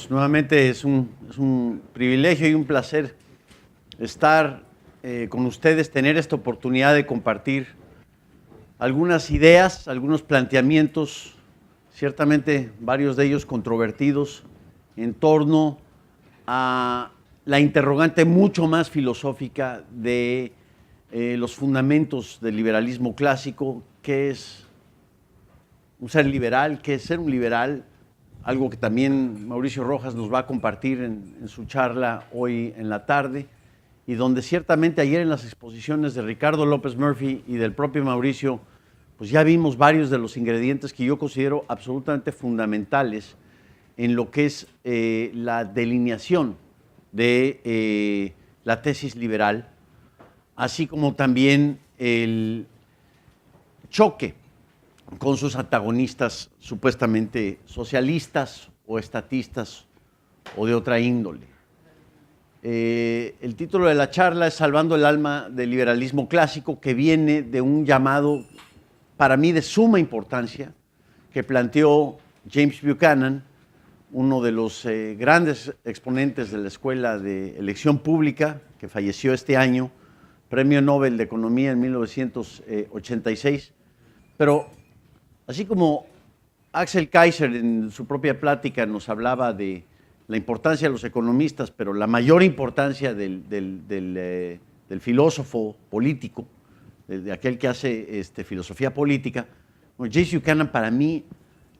Nuevamente es un privilegio y un placer estar con ustedes, tener esta oportunidad de compartir algunas ideas, algunos planteamientos, ciertamente varios de ellos controvertidos, en torno a la interrogante mucho más filosófica de los fundamentos del liberalismo clásico. ¿Qué es un ser liberal? ¿Qué es ser un liberal? Algo que también Mauricio Rojas nos va a compartir en su charla hoy en la tarde, y donde ciertamente ayer en las exposiciones de Ricardo López Murphy y del propio Mauricio, pues ya vimos varios de los ingredientes que yo considero absolutamente fundamentales en lo que es la delineación de la tesis liberal, así como también el choque con sus antagonistas supuestamente socialistas o estatistas o de otra índole. El título de la charla es Salvando el alma del liberalismo clásico, que viene de un llamado para mí de suma importancia que planteó James Buchanan, uno de los grandes exponentes de la Escuela de Elección Pública, que falleció este año, Premio Nobel de Economía en 1986, pero así como Axel Kaiser en su propia plática nos hablaba de la importancia de los economistas, pero la mayor importancia del filósofo político, de aquel que hace filosofía política, bueno, James Buchanan para mí,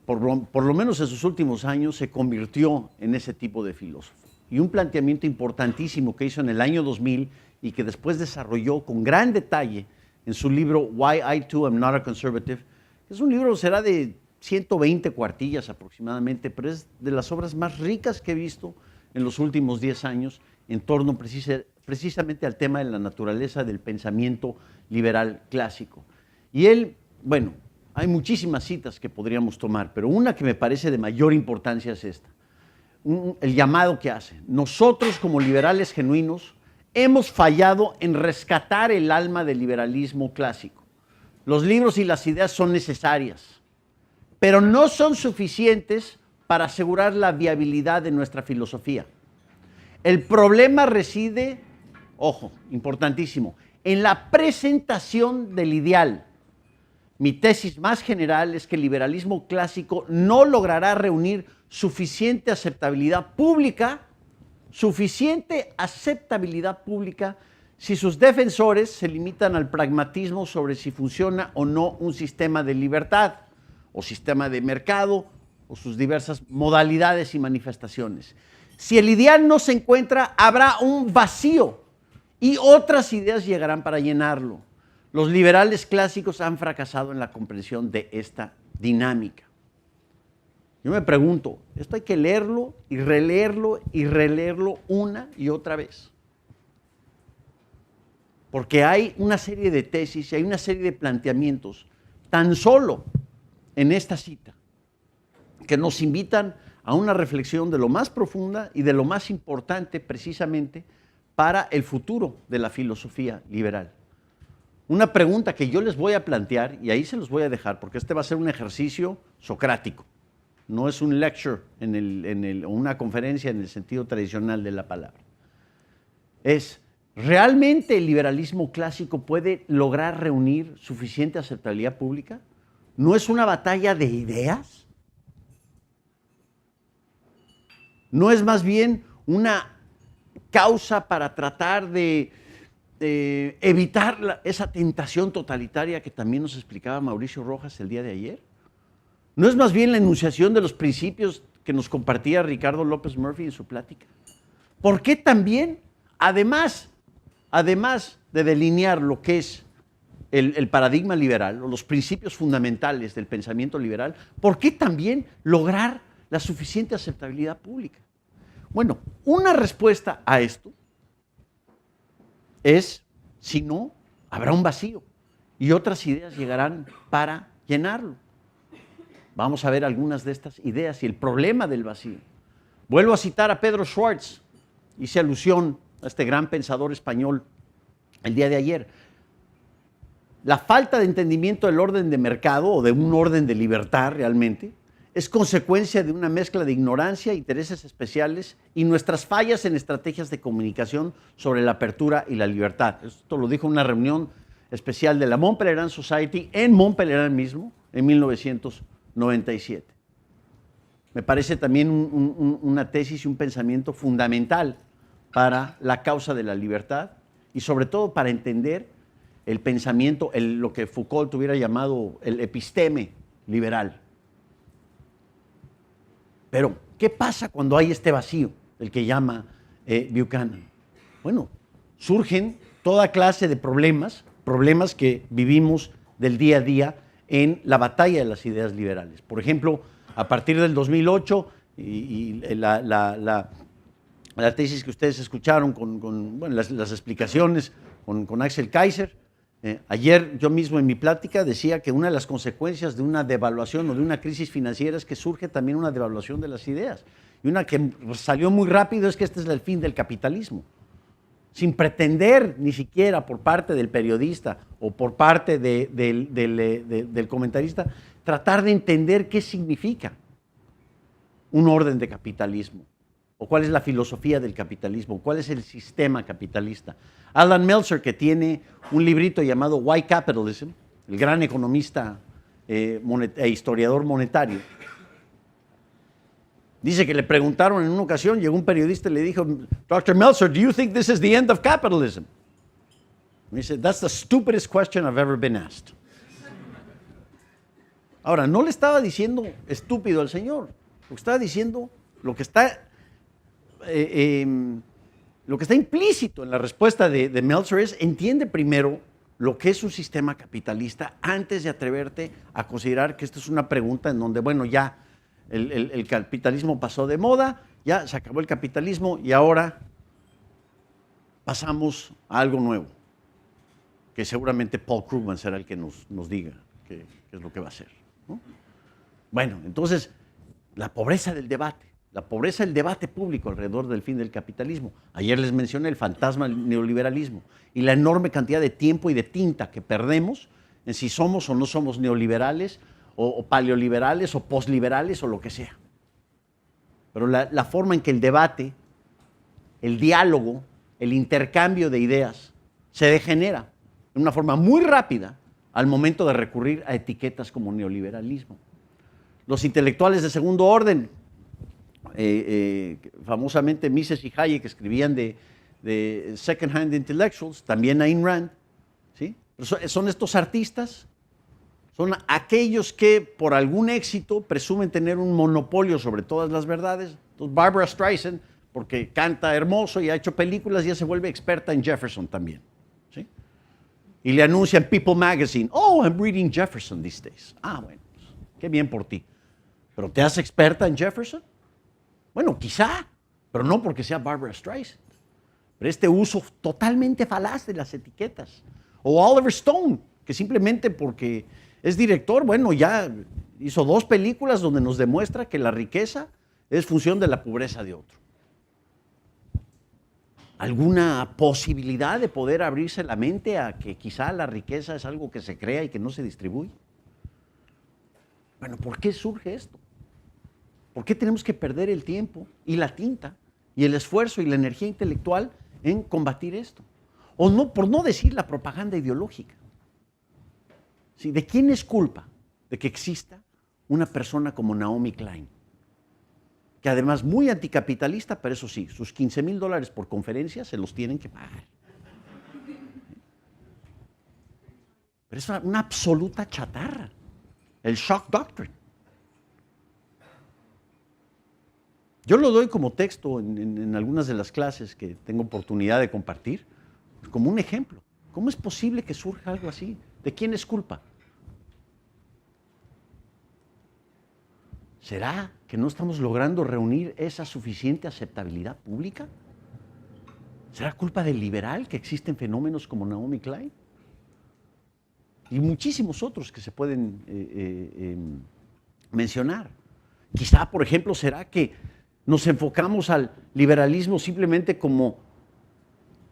por lo menos en sus últimos años, se convirtió en ese tipo de filósofo. Y un planteamiento importantísimo que hizo en el año 2000 y que después desarrolló con gran detalle en su libro Why I Too Am Not a Conservative. Es un libro, será de 120 cuartillas aproximadamente, pero es de las obras más ricas que he visto en los últimos 10 años en torno precisamente al tema de la naturaleza del pensamiento liberal clásico. Y él, bueno, hay muchísimas citas que podríamos tomar, pero una que me parece de mayor importancia es esta. El llamado que hace. Nosotros como liberales genuinos hemos fallado en rescatar el alma del liberalismo clásico. Los libros y las ideas son necesarias, pero no son suficientes para asegurar la viabilidad de nuestra filosofía. El problema reside, ojo, importantísimo, en la presentación del ideal. Mi tesis más general es que el liberalismo clásico no logrará reunir suficiente aceptabilidad pública si sus defensores se limitan al pragmatismo sobre si funciona o no un sistema de libertad o sistema de mercado o sus diversas modalidades y manifestaciones. Si el ideal no se encuentra, habrá un vacío y otras ideas llegarán para llenarlo. Los liberales clásicos han fracasado en la comprensión de esta dinámica. Yo me pregunto, esto hay que leerlo y releerlo una y otra vez. Porque hay una serie de tesis y hay una serie de planteamientos, tan solo en esta cita, que nos invitan a una reflexión de lo más profunda y de lo más importante precisamente para el futuro de la filosofía liberal. Una pregunta que yo les voy a plantear, y ahí se los voy a dejar, porque este va a ser un ejercicio socrático. No es un lecture o una conferencia en el sentido tradicional de la palabra. ¿Realmente el liberalismo clásico puede lograr reunir suficiente aceptabilidad pública? ¿No es una batalla de ideas? ¿No es más bien una causa para tratar de evitar esa tentación totalitaria que también nos explicaba Mauricio Rojas el día de ayer? ¿No es más bien la enunciación de los principios que nos compartía Ricardo López Murphy en su plática? ¿Por qué también, además de delinear lo que es el paradigma liberal o los principios fundamentales del pensamiento liberal, por qué también lograr la suficiente aceptabilidad pública? Bueno, una respuesta a esto es, si no, habrá un vacío y otras ideas llegarán para llenarlo. Vamos a ver algunas de estas ideas y el problema del vacío. Vuelvo a citar a Pedro Schwartz, hice alusión a este gran pensador español el día de ayer. La falta de entendimiento del orden de mercado o de un orden de libertad realmente es consecuencia de una mezcla de ignorancia, intereses especiales y nuestras fallas en estrategias de comunicación sobre la apertura y la libertad. Esto lo dijo en una reunión especial de la Mont Pelerin Society en Mont Pelerin mismo, en 1997. Me parece también una tesis y un pensamiento fundamental para la causa de la libertad y sobre todo para entender el pensamiento, lo que Foucault hubiera llamado el episteme liberal. Pero, ¿qué pasa cuando hay este vacío, el que llama Buchanan? Bueno, surgen toda clase de problemas que vivimos del día a día en la batalla de las ideas liberales. Por ejemplo, a partir del 2008 y la tesis que ustedes escucharon con bueno, las explicaciones con Axel Kaiser, ayer yo mismo en mi plática decía que una de las consecuencias de una devaluación o de una crisis financiera es que surge también una devaluación de las ideas. Y una que salió muy rápido es que este es el fin del capitalismo. Sin pretender ni siquiera por parte del periodista o por parte del comentarista, tratar de entender qué significa un orden de capitalismo, o cuál es la filosofía del capitalismo, cuál es el sistema capitalista. Alan Meltzer, que tiene un librito llamado Why Capitalism, el gran economista e historiador monetario, dice que le preguntaron en una ocasión, llegó un periodista y le dijo, Dr. Meltzer, do you think this is the end of capitalism? And he said, that's the stupidest question I've ever been asked. Ahora, no le estaba diciendo estúpido al señor, lo que estaba diciendo, lo que está implícito en la respuesta de Meltzer es, entiende primero lo que es un sistema capitalista antes de atreverte a considerar que esto es una pregunta en donde, bueno, ya el capitalismo pasó de moda, ya se acabó el capitalismo y ahora pasamos a algo nuevo, que seguramente Paul Krugman será el que nos diga qué es lo que va a hacer, ¿no? Bueno, entonces, la pobreza del debate público alrededor del fin del capitalismo. Ayer les mencioné el fantasma del neoliberalismo y la enorme cantidad de tiempo y de tinta que perdemos en si somos o no somos neoliberales o paleoliberales o posliberales o lo que sea. Pero la forma en que el debate, el diálogo, el intercambio de ideas se degenera de una forma muy rápida al momento de recurrir a etiquetas como neoliberalismo. Los intelectuales de segundo orden, famosamente Mises y Hayek escribían de second-hand intellectuals, también Ayn Rand, ¿sí? Son estos artistas, son aquellos que por algún éxito presumen tener un monopolio sobre todas las verdades. Entonces Barbra Streisand, porque canta hermoso y ha hecho películas, ya se vuelve experta en Jefferson también, ¿sí? Y le anuncian People Magazine, oh, I'm reading Jefferson these days. Ah, bueno, pues, qué bien por ti. ¿Pero te haces experta en Jefferson? Bueno, quizá, pero no porque sea Barbra Streisand. Pero este uso totalmente falaz de las etiquetas. O Oliver Stone, que simplemente porque es director, bueno, ya hizo 2 películas donde nos demuestra que la riqueza es función de la pobreza de otro. ¿Alguna posibilidad de poder abrirse la mente a que quizá la riqueza es algo que se crea y que no se distribuye? Bueno, ¿por qué surge esto? ¿Por qué tenemos que perder el tiempo y la tinta y el esfuerzo y la energía intelectual en combatir esto? O no, por no decir la propaganda ideológica. ¿Sí? ¿De quién es culpa de que exista una persona como Naomi Klein? Que además muy anticapitalista, pero eso sí, sus $15,000 por conferencia se los tienen que pagar. Pero es una absoluta chatarra. El shock doctrine. Yo lo doy como texto en algunas de las clases que tengo oportunidad de compartir, como un ejemplo. ¿Cómo es posible que surja algo así? ¿De quién es culpa? ¿Será que no estamos logrando reunir esa suficiente aceptabilidad pública? ¿Será culpa del liberal que existen fenómenos como Naomi Klein? Y muchísimos otros que se pueden mencionar. Quizá, por ejemplo, será que nos enfocamos al liberalismo simplemente como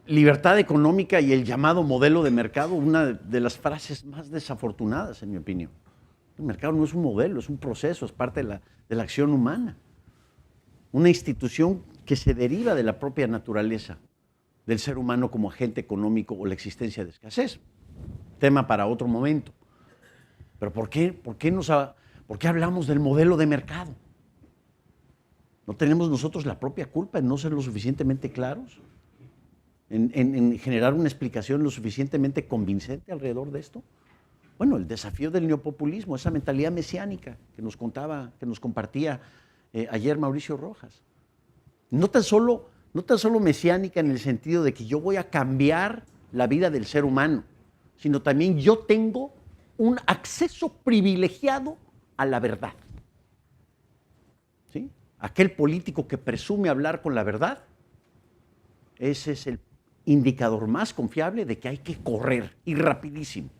libertad económica y el llamado modelo de mercado, una de las frases más desafortunadas, en mi opinión. El mercado no es un modelo, es un proceso, es parte de la acción humana. Una institución que se deriva de la propia naturaleza del ser humano como agente económico o la existencia de escasez. Tema para otro momento. Pero ¿por qué hablamos del modelo de mercado? ¿No tenemos nosotros la propia culpa en no ser lo suficientemente claros? ¿En generar una explicación lo suficientemente convincente alrededor de esto? Bueno, el desafío del neopopulismo, esa mentalidad mesiánica que nos compartía ayer Mauricio Rojas. No tan solo mesiánica en el sentido de que yo voy a cambiar la vida del ser humano, sino también yo tengo un acceso privilegiado a la verdad. ¿Sí? Aquel político que presume hablar con la verdad, ese es el indicador más confiable de que hay que correr y rapidísimo.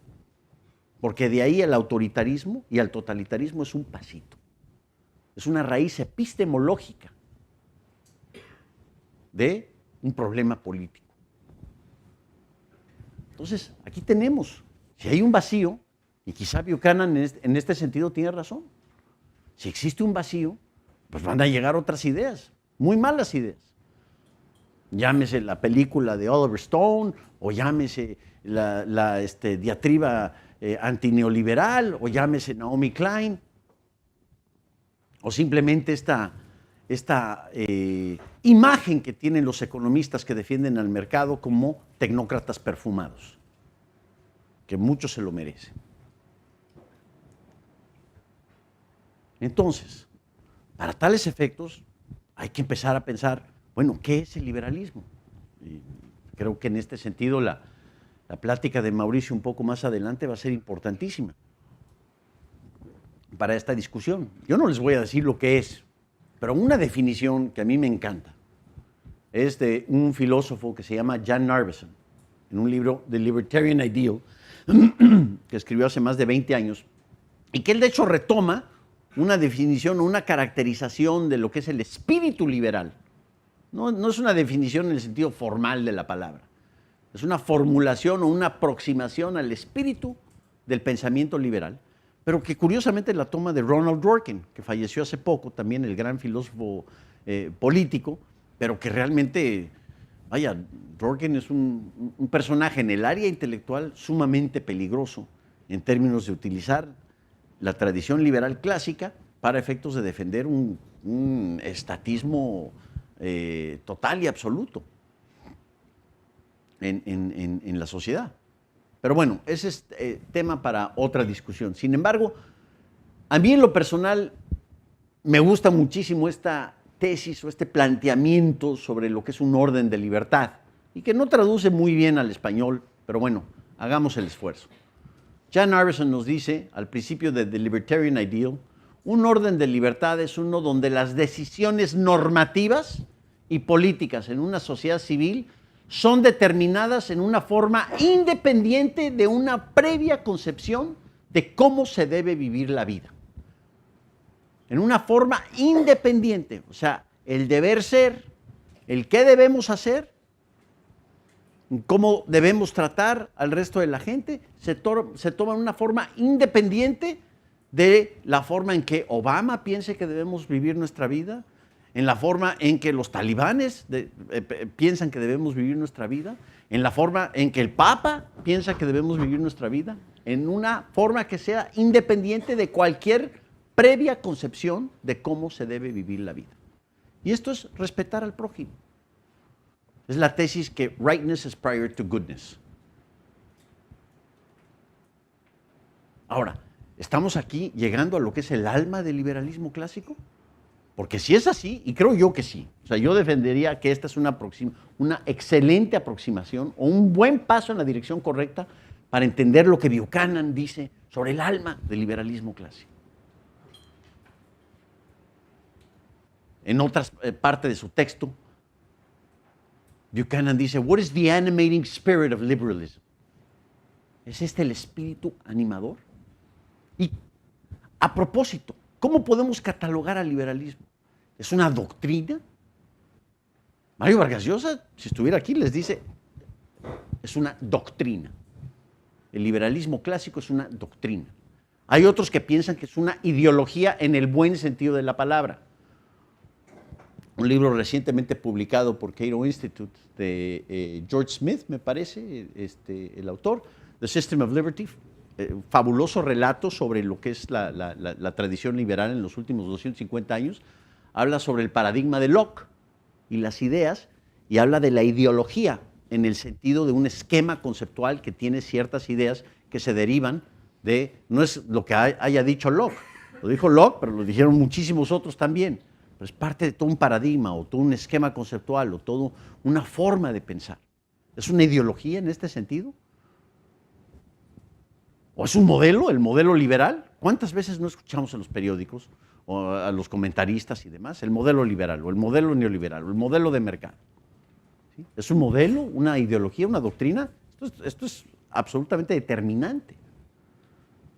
Porque de ahí el autoritarismo y el totalitarismo es un pasito. Es una raíz epistemológica de un problema político. Entonces, aquí tenemos, si hay un vacío, y quizá Buchanan en este sentido tiene razón, si existe un vacío, pues van a llegar otras ideas, muy malas ideas. Llámese la película de Oliver Stone, o llámese la diatriba antineoliberal, o llámese Naomi Klein, o simplemente esta imagen que tienen los economistas que defienden al mercado como tecnócratas perfumados, que muchos se lo merecen. Entonces, para tales efectos, hay que empezar a pensar, bueno, ¿qué es el liberalismo? Y creo que en este sentido la plática de Mauricio un poco más adelante va a ser importantísima para esta discusión. Yo no les voy a decir lo que es, pero una definición que a mí me encanta es de un filósofo que se llama Jan Narveson, en un libro, The Libertarian Ideal, que escribió hace más de 20 años, y que él de hecho retoma una definición o una caracterización de lo que es el espíritu liberal. No es una definición en el sentido formal de la palabra, es una formulación o una aproximación al espíritu del pensamiento liberal, pero que curiosamente la toma de Ronald Dworkin, que falleció hace poco, también el gran filósofo político, pero que realmente, vaya, Dworkin es un personaje en el área intelectual sumamente peligroso en términos de utilizar la tradición liberal clásica para efectos de defender un estatismo total y absoluto en la sociedad. Pero bueno, ese es tema para otra discusión. Sin embargo, a mí en lo personal me gusta muchísimo esta tesis o este planteamiento sobre lo que es un orden de libertad y que no traduce muy bien al español, pero bueno, hagamos el esfuerzo. Jan Narveson nos dice, al principio de The Libertarian Ideal, un orden de libertad es uno donde las decisiones normativas y políticas en una sociedad civil son determinadas en una forma independiente de una previa concepción de cómo se debe vivir la vida. En una forma independiente, o sea, el deber ser, el qué debemos hacer, cómo debemos tratar al resto de la gente, se toma en una forma independiente de la forma en que Obama piense que debemos vivir nuestra vida, en la forma en que los talibanes piensan que debemos vivir nuestra vida, en la forma en que el Papa piensa que debemos vivir nuestra vida, en una forma que sea independiente de cualquier previa concepción de cómo se debe vivir la vida. Y esto es respetar al prójimo. Es la tesis que rightness is prior to goodness. Ahora, ¿estamos aquí llegando a lo que es el alma del liberalismo clásico? Porque si es así, y creo yo que sí, o sea, yo defendería que esta es una excelente aproximación o un buen paso en la dirección correcta para entender lo que Buchanan dice sobre el alma del liberalismo clásico. En otra parte de su texto, Buchanan dice, what is the animating spirit of liberalism? ¿Es este el espíritu animador? Y a propósito, ¿cómo podemos catalogar al liberalismo? ¿Es una doctrina? Mario Vargas Llosa, si estuviera aquí, les dice, es una doctrina. El liberalismo clásico es una doctrina. Hay otros que piensan que es una ideología en el buen sentido de la palabra. Un libro recientemente publicado por Cato Institute de George Smith, me parece, el autor, The System of Liberty, fabuloso relato sobre lo que es la tradición liberal en los últimos 250 años, habla sobre el paradigma de Locke y las ideas, y habla de la ideología en el sentido de un esquema conceptual que tiene ciertas ideas que se derivan de, no es lo que haya dicho Locke, lo dijo Locke, pero lo dijeron muchísimos otros también, pero es parte de todo un paradigma o todo un esquema conceptual o toda una forma de pensar. ¿Es una ideología en este sentido? ¿O es un modelo, el modelo liberal? ¿Cuántas veces no escuchamos en los periódicos o a los comentaristas y demás el modelo liberal o el modelo neoliberal o el modelo de mercado? ¿Sí? ¿Es un modelo, una ideología, una doctrina? Esto es absolutamente determinante.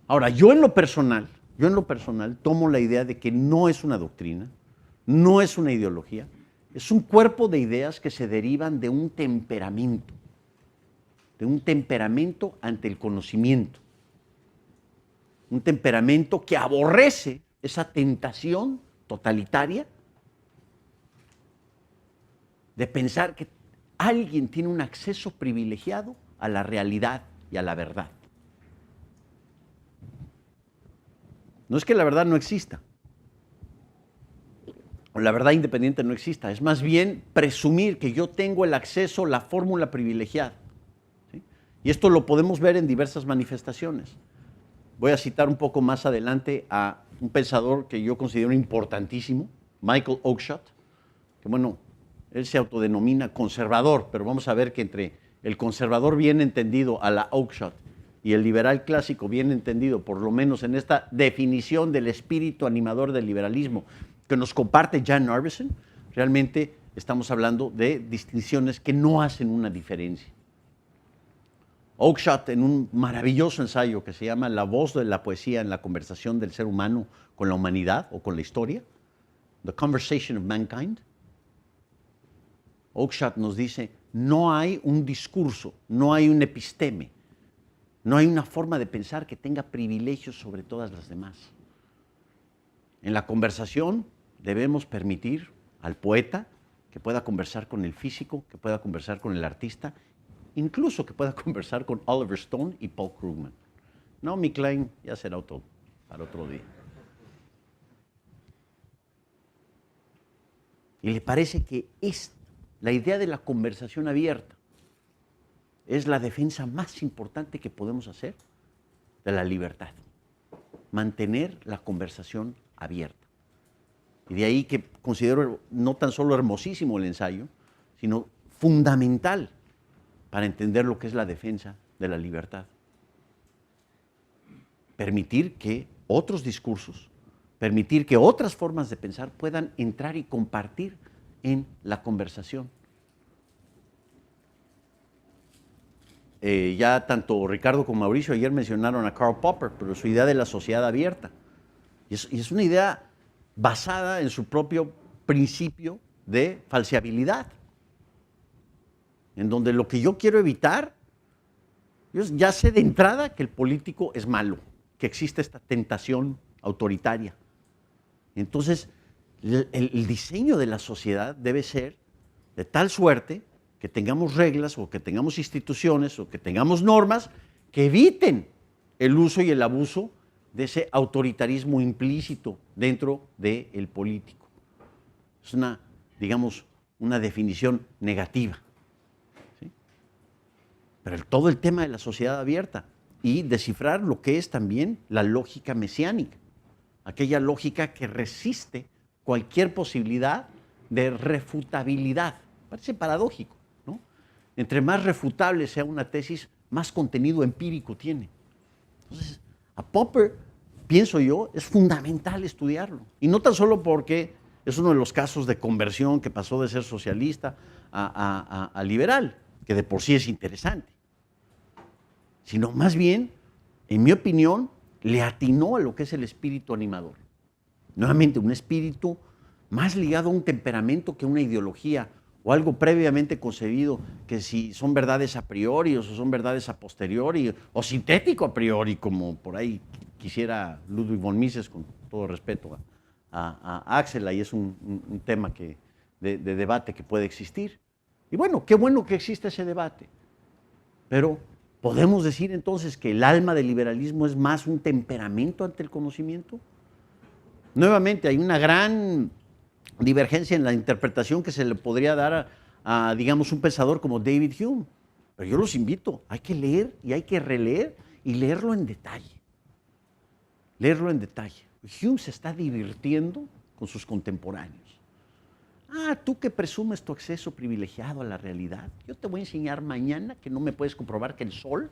Ahora, yo en lo personal tomo la idea de que no es una doctrina, no es una ideología, es un cuerpo de ideas que se derivan de un temperamento ante el conocimiento. Un temperamento que aborrece esa tentación totalitaria de pensar que alguien tiene un acceso privilegiado a la realidad y a la verdad. No es que la verdad no exista, o la verdad independiente no exista, es más bien presumir que yo tengo el acceso, la fórmula privilegiada. ¿Sí? Y esto lo podemos ver en diversas manifestaciones. Voy a citar un poco más adelante a un pensador que yo considero importantísimo, Michael Oakeshott, que bueno, él se autodenomina conservador, pero vamos a ver que entre el conservador bien entendido a la Oakeshott y el liberal clásico bien entendido, por lo menos en esta definición del espíritu animador del liberalismo que nos comparte Jan Arveson, realmente estamos hablando de distinciones que no hacen una diferencia. Oakeshott, en un maravilloso ensayo que se llama La voz de la poesía en la conversación del ser humano con la humanidad o con la historia, The Conversation of Mankind, Oakeshott nos dice, no hay un discurso, no hay un episteme, no hay una forma de pensar que tenga privilegios sobre todas las demás. En la conversación debemos permitir al poeta que pueda conversar con el físico, que pueda conversar con el artista, incluso que pueda conversar con Oliver Stone y Paul Krugman. Naomi Klein ya será para otro día. Y le parece que la idea de la conversación abierta es la defensa más importante que podemos hacer de la libertad. Mantener la conversación abierta. Y de ahí que considero no tan solo hermosísimo el ensayo, sino fundamental para entender lo que es la defensa de la libertad. Permitir que otros discursos, permitir que otras formas de pensar puedan entrar y compartir en la conversación. Ya tanto Ricardo como Mauricio ayer mencionaron a Karl Popper, pero su idea de la sociedad abierta. Y es una idea basada en su propio principio de falseabilidad, en donde lo que yo quiero evitar, yo ya sé de entrada que el político es malo, que existe esta tentación autoritaria. Entonces, el diseño de la sociedad debe ser de tal suerte que tengamos reglas o que tengamos instituciones o que tengamos normas que eviten el uso y el abuso de ese autoritarismo implícito dentro del político. Es una definición negativa. ¿Sí? Pero todo el tema de la sociedad abierta y descifrar lo que es también la lógica mesiánica, aquella lógica que resiste cualquier posibilidad de refutabilidad. Parece paradójico, ¿no? Entre más refutable sea una tesis, más contenido empírico tiene. Entonces, a Popper, pienso yo, es fundamental estudiarlo. Y no tan solo porque es uno de los casos de conversión que pasó de ser socialista a liberal, que de por sí es interesante, sino más bien, en mi opinión, le atinó a lo que es el espíritu animador. Nuevamente, un espíritu más ligado a un temperamento que a una ideología o algo previamente concebido, que si son verdades a priori o son verdades a posteriori o sintético a priori, como por ahí quisiera Ludwig von Mises, con todo respeto a Axel, ahí es un tema de debate que puede existir. Y bueno, qué bueno que existe ese debate. Pero ¿podemos decir entonces que el alma del liberalismo es más un temperamento ante el conocimiento? Nuevamente, hay una gran divergencia en la interpretación que se le podría dar digamos, un pensador como David Hume. Pero yo los invito, hay que leer y hay que releer y leerlo en detalle. Leerlo en detalle. Hume se está divirtiendo con sus contemporáneos. Tú que presumes tu acceso privilegiado a la realidad, yo te voy a enseñar mañana que no me puedes comprobar que el sol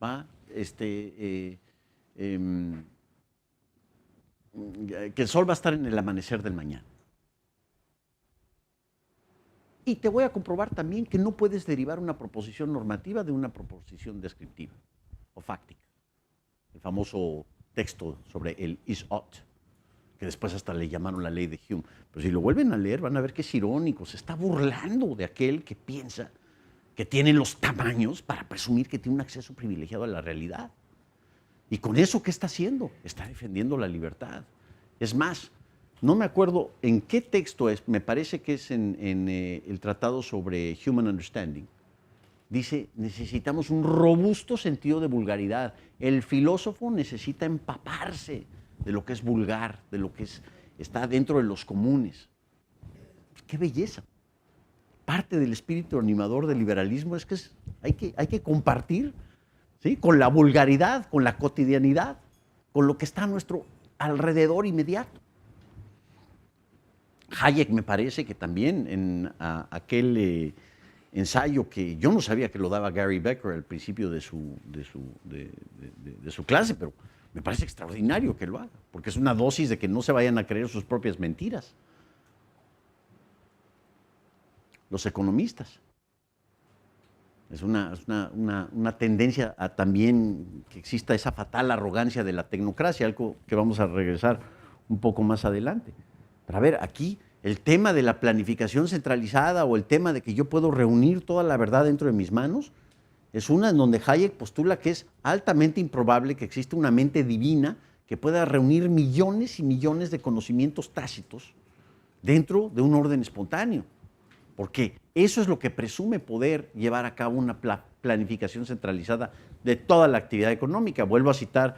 va, que el sol va a estar en el amanecer del mañana. Y te voy a comprobar también que no puedes derivar una proposición normativa de una proposición descriptiva o fáctica. El famoso texto sobre el is ought, que después hasta le llamaron la ley de Hume. Pero si lo vuelven a leer van a ver que es irónico, se está burlando de aquel que piensa que tiene los tamaños para presumir que tiene un acceso privilegiado a la realidad. Y con eso, ¿qué está haciendo? Está defendiendo la libertad. Es más, no me acuerdo en qué texto es, me parece que es en el Tratado sobre Human Understanding. Dice, necesitamos un robusto sentido de vulgaridad. El filósofo necesita empaparse de lo que es vulgar, de lo que está dentro de los comunes. ¡Qué belleza! Parte del espíritu animador del liberalismo es que hay que compartir, ¿sí?, con la vulgaridad, con la cotidianidad, con lo que está a nuestro alrededor inmediato. Hayek me parece que también en aquel ensayo que yo no sabía que lo daba Gary Becker al principio de su clase, pero me parece extraordinario que lo haga, porque es una dosis de que no se vayan a creer sus propias mentiras. Los economistas. Es una tendencia a también que exista esa fatal arrogancia de la tecnocracia, algo que vamos a regresar un poco más adelante. Pero a ver, aquí el tema de la planificación centralizada o el tema de que yo puedo reunir toda la verdad dentro de mis manos, es una en donde Hayek postula que es altamente improbable que exista una mente divina que pueda reunir millones y millones de conocimientos tácitos dentro de un orden espontáneo. Porque eso es lo que presume poder llevar a cabo una planificación centralizada de toda la actividad económica. Vuelvo a citar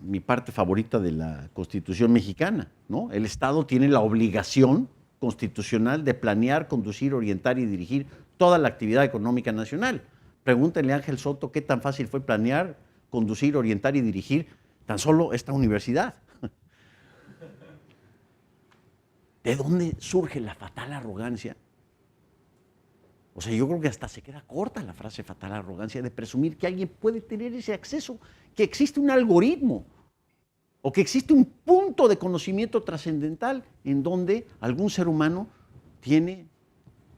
mi parte favorita de la Constitución mexicana, ¿no? El Estado tiene la obligación constitucional de planear, conducir, orientar y dirigir toda la actividad económica nacional. Pregúntenle a Ángel Soto qué tan fácil fue planear, conducir, orientar y dirigir tan solo esta universidad. ¿De dónde surge la fatal arrogancia? O sea, yo creo que hasta se queda corta la frase fatal arrogancia de presumir que alguien puede tener ese acceso, que existe un algoritmo o que existe un punto de conocimiento trascendental en donde algún ser humano tiene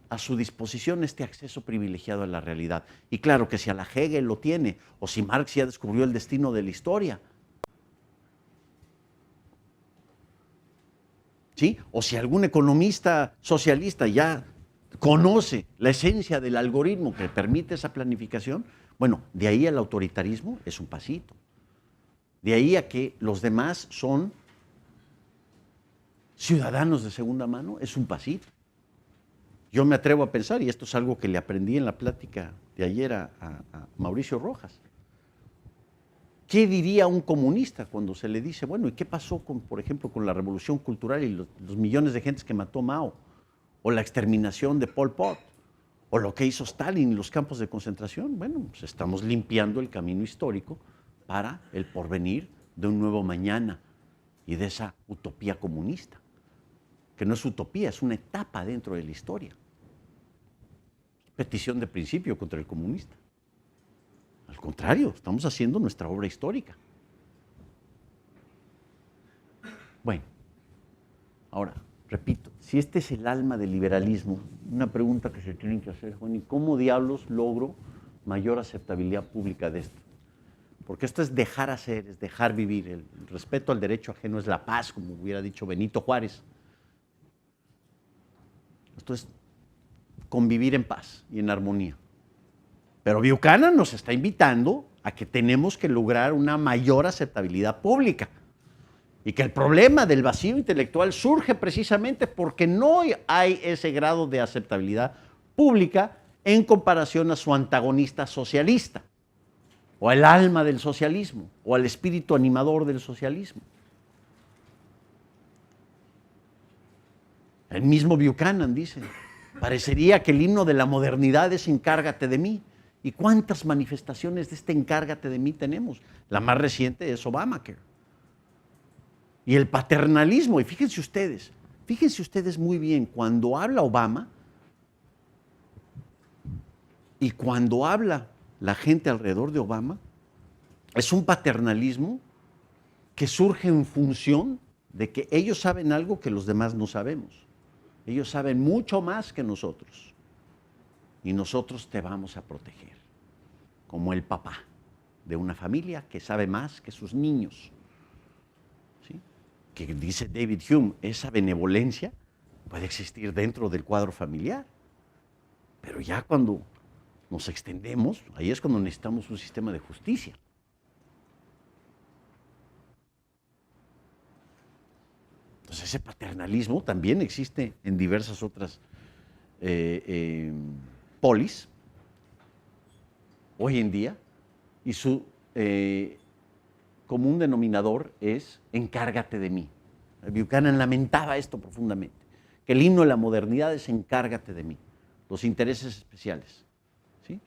a su disposición este acceso privilegiado a la realidad. Y claro que si a la Hegel lo tiene, o si Marx ya descubrió el destino de la historia, ¿sí?, o si algún economista socialista ya conoce la esencia del algoritmo que permite esa planificación, bueno, de ahí al autoritarismo es un pasito. De ahí a que los demás son ciudadanos de segunda mano, es un pasito. Yo me atrevo a pensar, y esto es algo que le aprendí en la plática de ayer a Mauricio Rojas, ¿qué diría un comunista cuando se le dice, bueno, ¿y qué pasó, por ejemplo, con la revolución cultural y los millones de gentes que mató Mao? O la exterminación de Pol Pot, o lo que hizo Stalin en los campos de concentración. Bueno, pues estamos limpiando el camino histórico para el porvenir de un nuevo mañana y de esa utopía comunista, que no es utopía, es una etapa dentro de la historia. Petición de principio contra el comunista. Al contrario, estamos haciendo nuestra obra histórica. Bueno, ahora, repito, si este es el alma del liberalismo, una pregunta que se tienen que hacer, Juan, ¿y cómo diablos logro mayor aceptabilidad pública de esto? Porque esto es dejar hacer, es dejar vivir. El respeto al derecho ajeno es la paz, como hubiera dicho Benito Juárez. Esto es convivir en paz y en armonía. Pero Buchanan nos está invitando a que tenemos que lograr una mayor aceptabilidad pública. Y que el problema del vacío intelectual surge precisamente porque no hay ese grado de aceptabilidad pública en comparación a su antagonista socialista, o al alma del socialismo, o al espíritu animador del socialismo. El mismo Buchanan dice, parecería que el himno de la modernidad es encárgate de mí. ¿Y cuántas manifestaciones de este encárgate de mí tenemos? La más reciente es Obamacare. Y el paternalismo, y fíjense ustedes muy bien, cuando habla Obama y cuando habla la gente alrededor de Obama, es un paternalismo que surge en función de que ellos saben algo que los demás no sabemos. Ellos saben mucho más que nosotros. Y nosotros te vamos a proteger, como el papá de una familia que sabe más que sus niños. ¿Sí? Que dice David Hume, esa benevolencia puede existir dentro del cuadro familiar. Pero ya cuando nos extendemos, ahí es cuando necesitamos un sistema de justicia. Entonces ese paternalismo también existe en diversas otras polis hoy en día, y su común denominador es encárgate de mí. Buchanan lamentaba esto profundamente, que el himno de la modernidad es encárgate de mí, los intereses especiales. ¿Sí?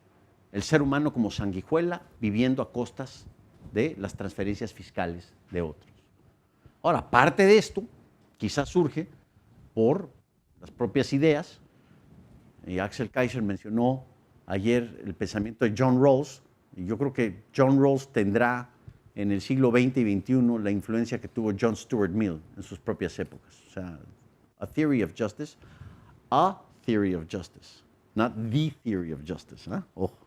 El ser humano como sanguijuela viviendo a costas de las transferencias fiscales de otros. Ahora, parte de esto quizás surge por las propias ideas. Axel Kaiser mencionó ayer el pensamiento de John Rawls, y yo creo que John Rawls tendrá en el siglo XX y XXI la influencia que tuvo John Stuart Mill en sus propias épocas. O sea, a theory of justice, not the theory of justice. ¿Eh? Ojo.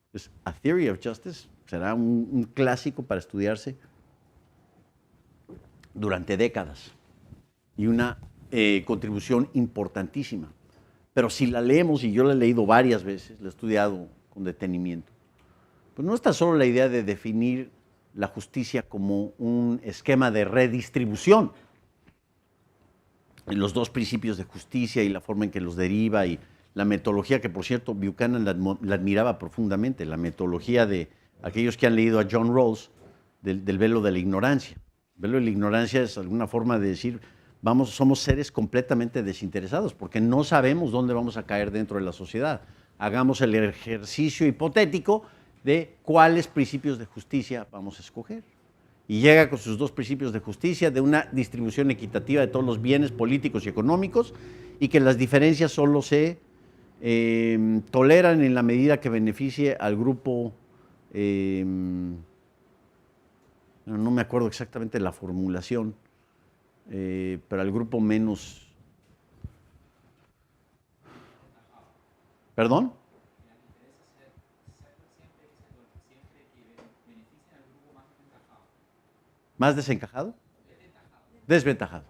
Entonces, a theory of justice será un clásico para estudiarse durante décadas y una contribución importantísima. Pero si la leemos, y yo la he leído varias veces, la he estudiado con detenimiento, pues no está solo la idea de definir la justicia como un esquema de redistribución. Y los dos principios de justicia y la forma en que los deriva y la metodología, que por cierto Buchanan la admiraba profundamente, la metodología de aquellos que han leído a John Rawls del velo de la ignorancia. El velo de la ignorancia es alguna forma de decir, somos seres completamente desinteresados porque no sabemos dónde vamos a caer dentro de la sociedad. Hagamos el ejercicio hipotético de cuáles principios de justicia vamos a escoger. Y llega con sus dos principios de justicia, de una distribución equitativa de todos los bienes políticos y económicos, y que las diferencias solo se toleran en la medida que beneficie al grupo, no me acuerdo exactamente la formulación, pero al grupo menos... ¿Perdón? ¿Más desencajado? Desventajado.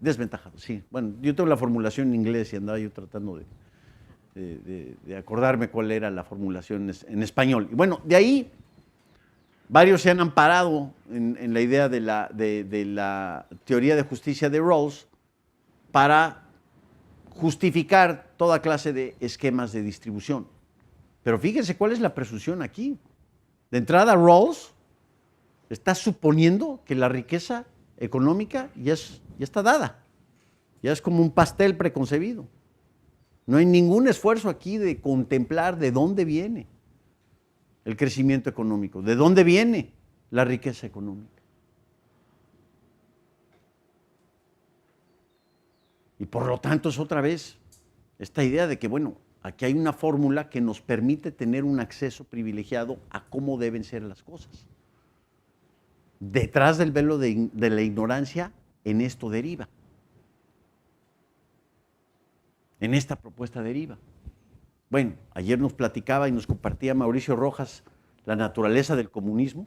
Desventajado, sí. Bueno, yo tengo la formulación en inglés y andaba yo tratando de acordarme cuál era la formulación en español. Y bueno, de ahí varios se han amparado en la idea de la teoría de justicia de Rawls para justificar toda clase de esquemas de distribución. Pero fíjense cuál es la presunción aquí. De entrada, Rawls está suponiendo que la riqueza económica ya está dada, ya es como un pastel preconcebido. No hay ningún esfuerzo aquí de contemplar de dónde viene el crecimiento económico, de dónde viene la riqueza económica. Y por lo tanto es otra vez esta idea de que, bueno, aquí hay una fórmula que nos permite tener un acceso privilegiado a cómo deben ser las cosas. Detrás del velo de la ignorancia, en esto deriva. En esta propuesta deriva. Bueno, ayer nos platicaba y nos compartía Mauricio Rojas la naturaleza del comunismo,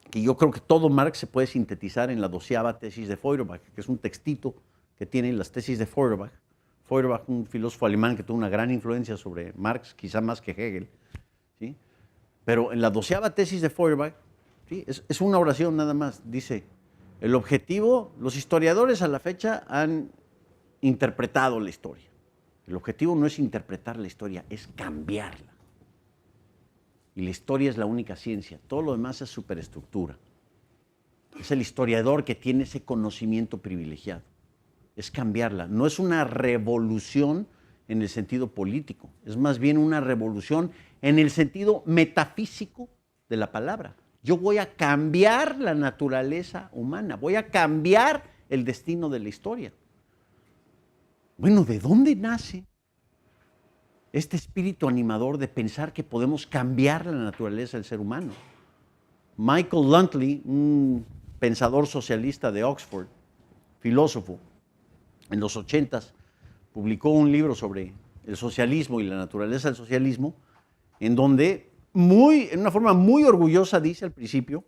que yo creo que todo Marx se puede sintetizar en la 12ª tesis de Feuerbach, que es un textito que tienen las tesis de Feuerbach. Feuerbach, un filósofo alemán que tuvo una gran influencia sobre Marx, quizá más que Hegel, ¿sí? Pero en la 12ª tesis de Feuerbach, ¿sí? Es una oración nada más, dice, el objetivo, los historiadores a la fecha han interpretado la historia. El objetivo no es interpretar la historia, es cambiarla. Y la historia es la única ciencia, todo lo demás es superestructura. Es el historiador que tiene ese conocimiento privilegiado. Es cambiarla. No es una revolución en el sentido político, es más bien una revolución en el sentido metafísico de la palabra. Yo voy a cambiar la naturaleza humana, voy a cambiar el destino de la historia. Bueno, ¿de dónde nace este espíritu animador de pensar que podemos cambiar la naturaleza del ser humano? Michael Luntley, un pensador socialista de Oxford, filósofo, en los 80s, publicó un libro sobre el socialismo y la naturaleza del socialismo, en donde en una forma muy orgullosa dice al principio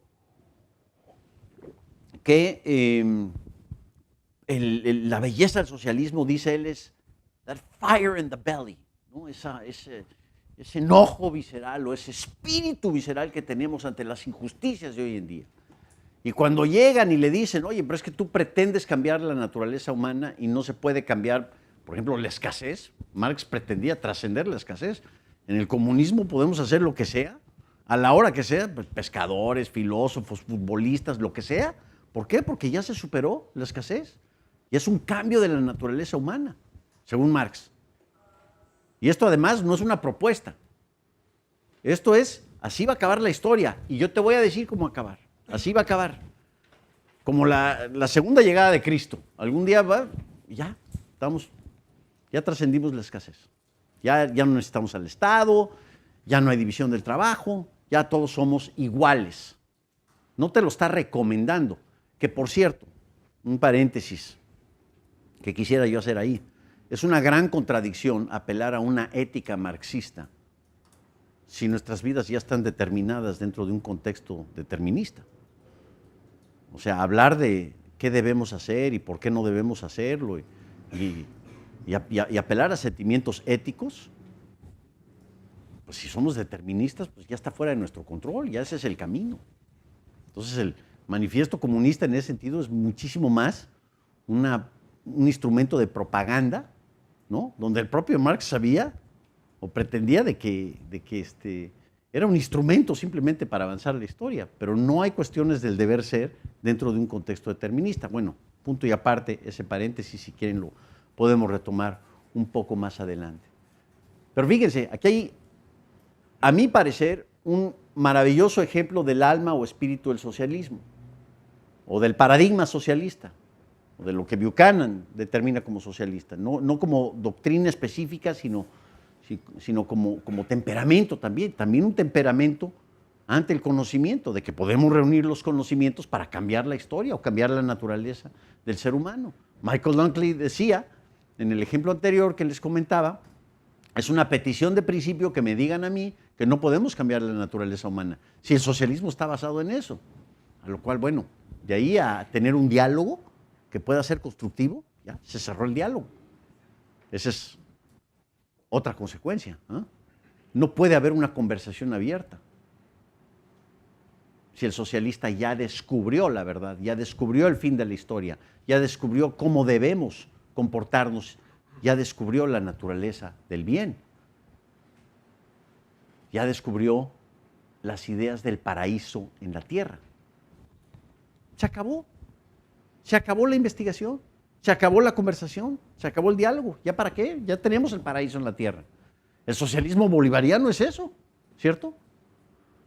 que la belleza del socialismo, dice él, es that fire in the belly, ¿no? Ese enojo visceral o ese espíritu visceral que tenemos ante las injusticias de hoy en día. Y cuando llegan y le dicen, oye, pero es que tú pretendes cambiar la naturaleza humana y no se puede cambiar, por ejemplo, la escasez. Marx pretendía trascender la escasez. En el comunismo podemos hacer lo que sea, a la hora que sea, pues, pescadores, filósofos, futbolistas, lo que sea. ¿Por qué? Porque ya se superó la escasez. Y es un cambio de la naturaleza humana, según Marx. Y esto además no es una propuesta. Esto es, así va a acabar la historia. Y yo te voy a decir cómo acabar. Así va a acabar. Como la segunda llegada de Cristo. Algún día va, ya trascendimos la escasez. Ya no necesitamos al Estado, ya no hay división del trabajo, ya todos somos iguales. No te lo está recomendando. Que por cierto, un paréntesis que quisiera yo hacer ahí. Es una gran contradicción apelar a una ética marxista si nuestras vidas ya están determinadas dentro de un contexto determinista. O sea, hablar de qué debemos hacer y por qué no debemos hacerlo y apelar a sentimientos éticos, pues si somos deterministas, pues ya está fuera de nuestro control, ya ese es el camino. Entonces el manifiesto comunista en ese sentido es muchísimo más un instrumento de propaganda, ¿no? Donde el propio Marx sabía o pretendía de que era un instrumento simplemente para avanzar la historia, pero no hay cuestiones del deber ser dentro de un contexto determinista. Bueno, punto y aparte, ese paréntesis, si quieren lo podemos retomar un poco más adelante. Pero fíjense, aquí hay, a mi parecer, un maravilloso ejemplo del alma o espíritu del socialismo, o del paradigma socialista, o de lo que Buchanan determina como socialista, no como doctrina específica, sino como temperamento también un temperamento ante el conocimiento, de que podemos reunir los conocimientos para cambiar la historia o cambiar la naturaleza del ser humano. Michael Luntley decía, en el ejemplo anterior que les comentaba, es una petición de principio que me digan a mí que no podemos cambiar la naturaleza humana, si el socialismo está basado en eso. A lo cual, bueno, de ahí a tener un diálogo que pueda ser constructivo, ya se cerró el diálogo. Esa es otra consecuencia, ¿eh? No puede haber una conversación abierta si el socialista ya descubrió la verdad, ya descubrió el fin de la historia, ya descubrió cómo debemos comportarnos, ya descubrió la naturaleza del bien, ya descubrió las ideas del paraíso en la tierra. Se acabó la investigación. Se acabó la conversación, se acabó el diálogo. ¿Ya para qué? Ya tenemos el paraíso en la tierra. El socialismo bolivariano es eso, ¿cierto?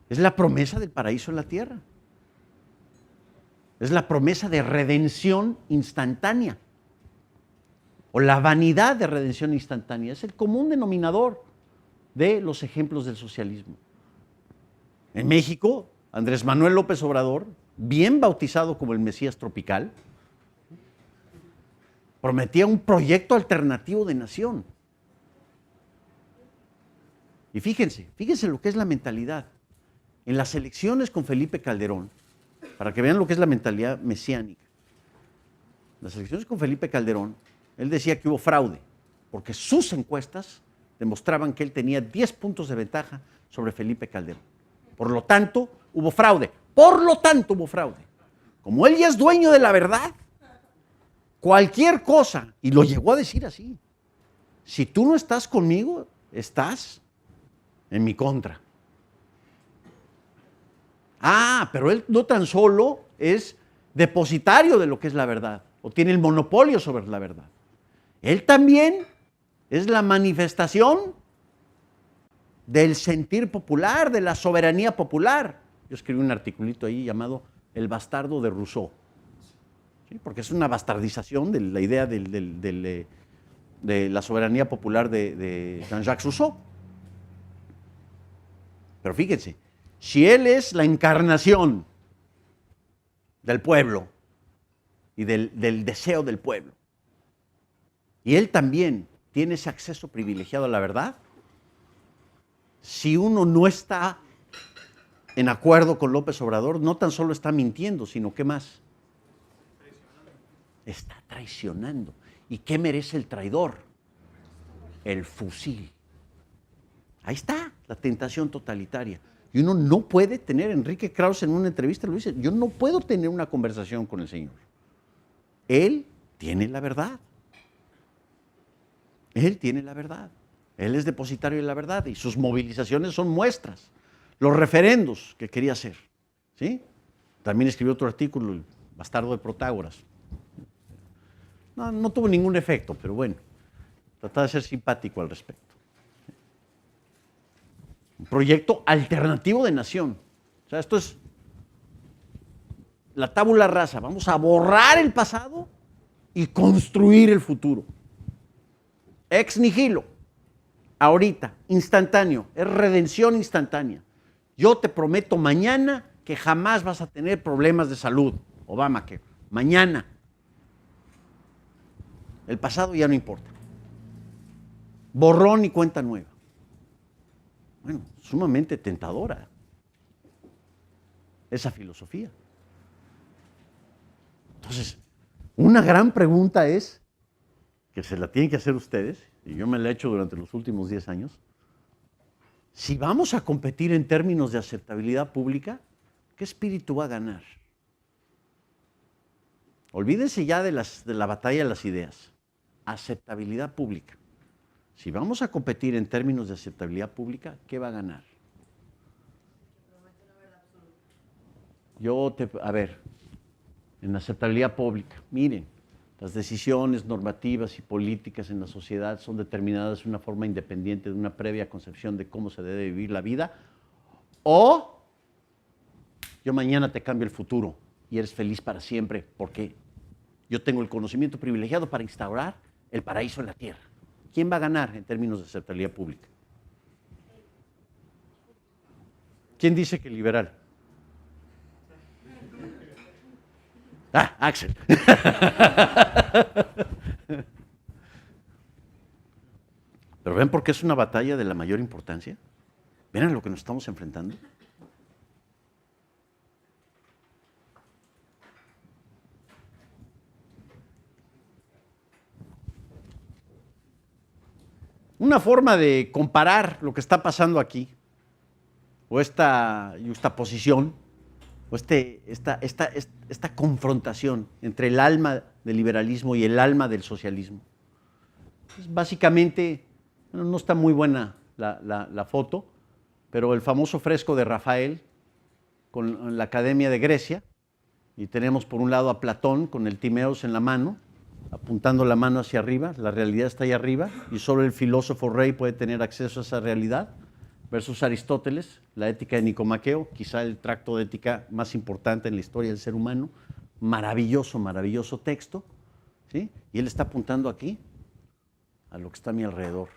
Es la promesa del paraíso en la tierra. Es la promesa de redención instantánea. O la vanidad de redención instantánea. Es el común denominador de los ejemplos del socialismo. En México, Andrés Manuel López Obrador, bien bautizado como el Mesías tropical, prometía un proyecto alternativo de nación. Y fíjense lo que es la mentalidad. En las elecciones con Felipe Calderón, para que vean lo que es la mentalidad mesiánica, en las elecciones con Felipe Calderón, él decía que hubo fraude, porque sus encuestas demostraban que él tenía 10 puntos de ventaja sobre Felipe Calderón. Por lo tanto, hubo fraude. Por lo tanto, hubo fraude. Como él ya es dueño de la verdad, cualquier cosa, y lo llegó a decir así, si tú no estás conmigo, estás en mi contra. Ah, pero él no tan solo es depositario de lo que es la verdad, o tiene el monopolio sobre la verdad. Él también es la manifestación del sentir popular, de la soberanía popular. Yo escribí un articulito ahí llamado El bastardo de Rousseau, ¿sí? Porque es una bastardización de la idea de la soberanía popular de Jean-Jacques Rousseau. Pero fíjense, si él es la encarnación del pueblo y del deseo del pueblo, y él también tiene ese acceso privilegiado a la verdad, si uno no está en acuerdo con López Obrador, no tan solo está mintiendo, sino ¿qué más? Está traicionando. ¿Y qué merece el traidor? El fusil. Ahí está la tentación totalitaria. Y uno no puede tener, Enrique Krauss en una entrevista lo dice, yo no puedo tener una conversación con el Señor. Él tiene la verdad. Él tiene la verdad. Él es depositario de la verdad y sus movilizaciones son muestras. Los referendos que quería hacer, ¿sí? También escribió otro artículo, El bastardo de Protágoras. No tuvo ningún efecto, pero bueno, trataba de ser simpático al respecto. Un proyecto alternativo de nación. O sea, esto es la tabula rasa. Vamos a borrar el pasado y construir el futuro. Ex nihilo. Ahorita, instantáneo. Es redención instantánea. Yo te prometo mañana que jamás vas a tener problemas de salud. Obamacare. Mañana. El pasado ya no importa. Borrón y cuenta nueva. Bueno, sumamente tentadora esa filosofía. Entonces, una gran pregunta es, que se la tienen que hacer ustedes, y yo me la he hecho durante los últimos 10 años, si vamos a competir en términos de aceptabilidad pública, ¿qué espíritu va a ganar? Olvídense ya de la batalla de las ideas. Aceptabilidad pública. Si vamos a competir en términos de aceptabilidad pública, ¿qué va a ganar? A ver, en aceptabilidad pública, miren, las decisiones normativas y políticas en la sociedad son determinadas de una forma independiente de una previa concepción de cómo se debe vivir la vida, o yo mañana te cambio el futuro y eres feliz para siempre porque yo tengo el conocimiento privilegiado para instaurar el paraíso en la tierra. ¿Quién va a ganar en términos de aceptabilidad pública? ¿Quién dice que el liberal? Ah, Axel. Pero ven por qué es una batalla de la mayor importancia. ¿Ven a lo que nos estamos enfrentando? Una forma de comparar lo que está pasando aquí, o esta juxtaposición, o esta confrontación entre el alma del liberalismo y el alma del socialismo. Es básicamente, no está muy buena la foto, pero el famoso fresco de Rafael con la Academia de Grecia, y tenemos por un lado a Platón con el Timeos en la mano, apuntando la mano hacia arriba, la realidad está ahí arriba, y solo el filósofo rey puede tener acceso a esa realidad, versus Aristóteles, la ética de Nicomaqueo, quizá el tracto de ética más importante en la historia del ser humano, maravilloso, maravilloso texto, ¿sí? Y él está apuntando aquí, a lo que está a mi alrededor.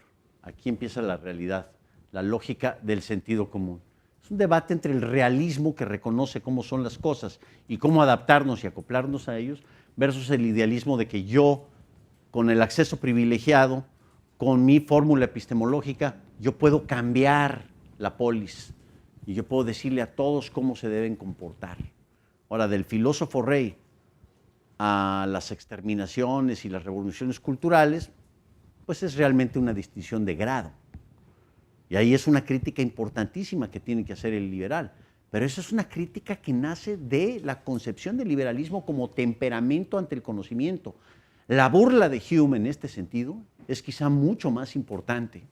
Aquí empieza la realidad, la lógica del sentido común. Es un debate entre el realismo que reconoce cómo son las cosas y cómo adaptarnos y acoplarnos a ellos, versus el idealismo de que yo, con el acceso privilegiado, con mi fórmula epistemológica, yo puedo cambiar la polis y yo puedo decirle a todos cómo se deben comportar. Ahora, del filósofo rey a las exterminaciones y las revoluciones culturales, pues es realmente una distinción de grado. Y ahí es una crítica importantísima que tiene que hacer el liberal. Pero eso es una crítica que nace de la concepción del liberalismo como temperamento ante el conocimiento. La burla de Hume en este sentido es quizá mucho más importante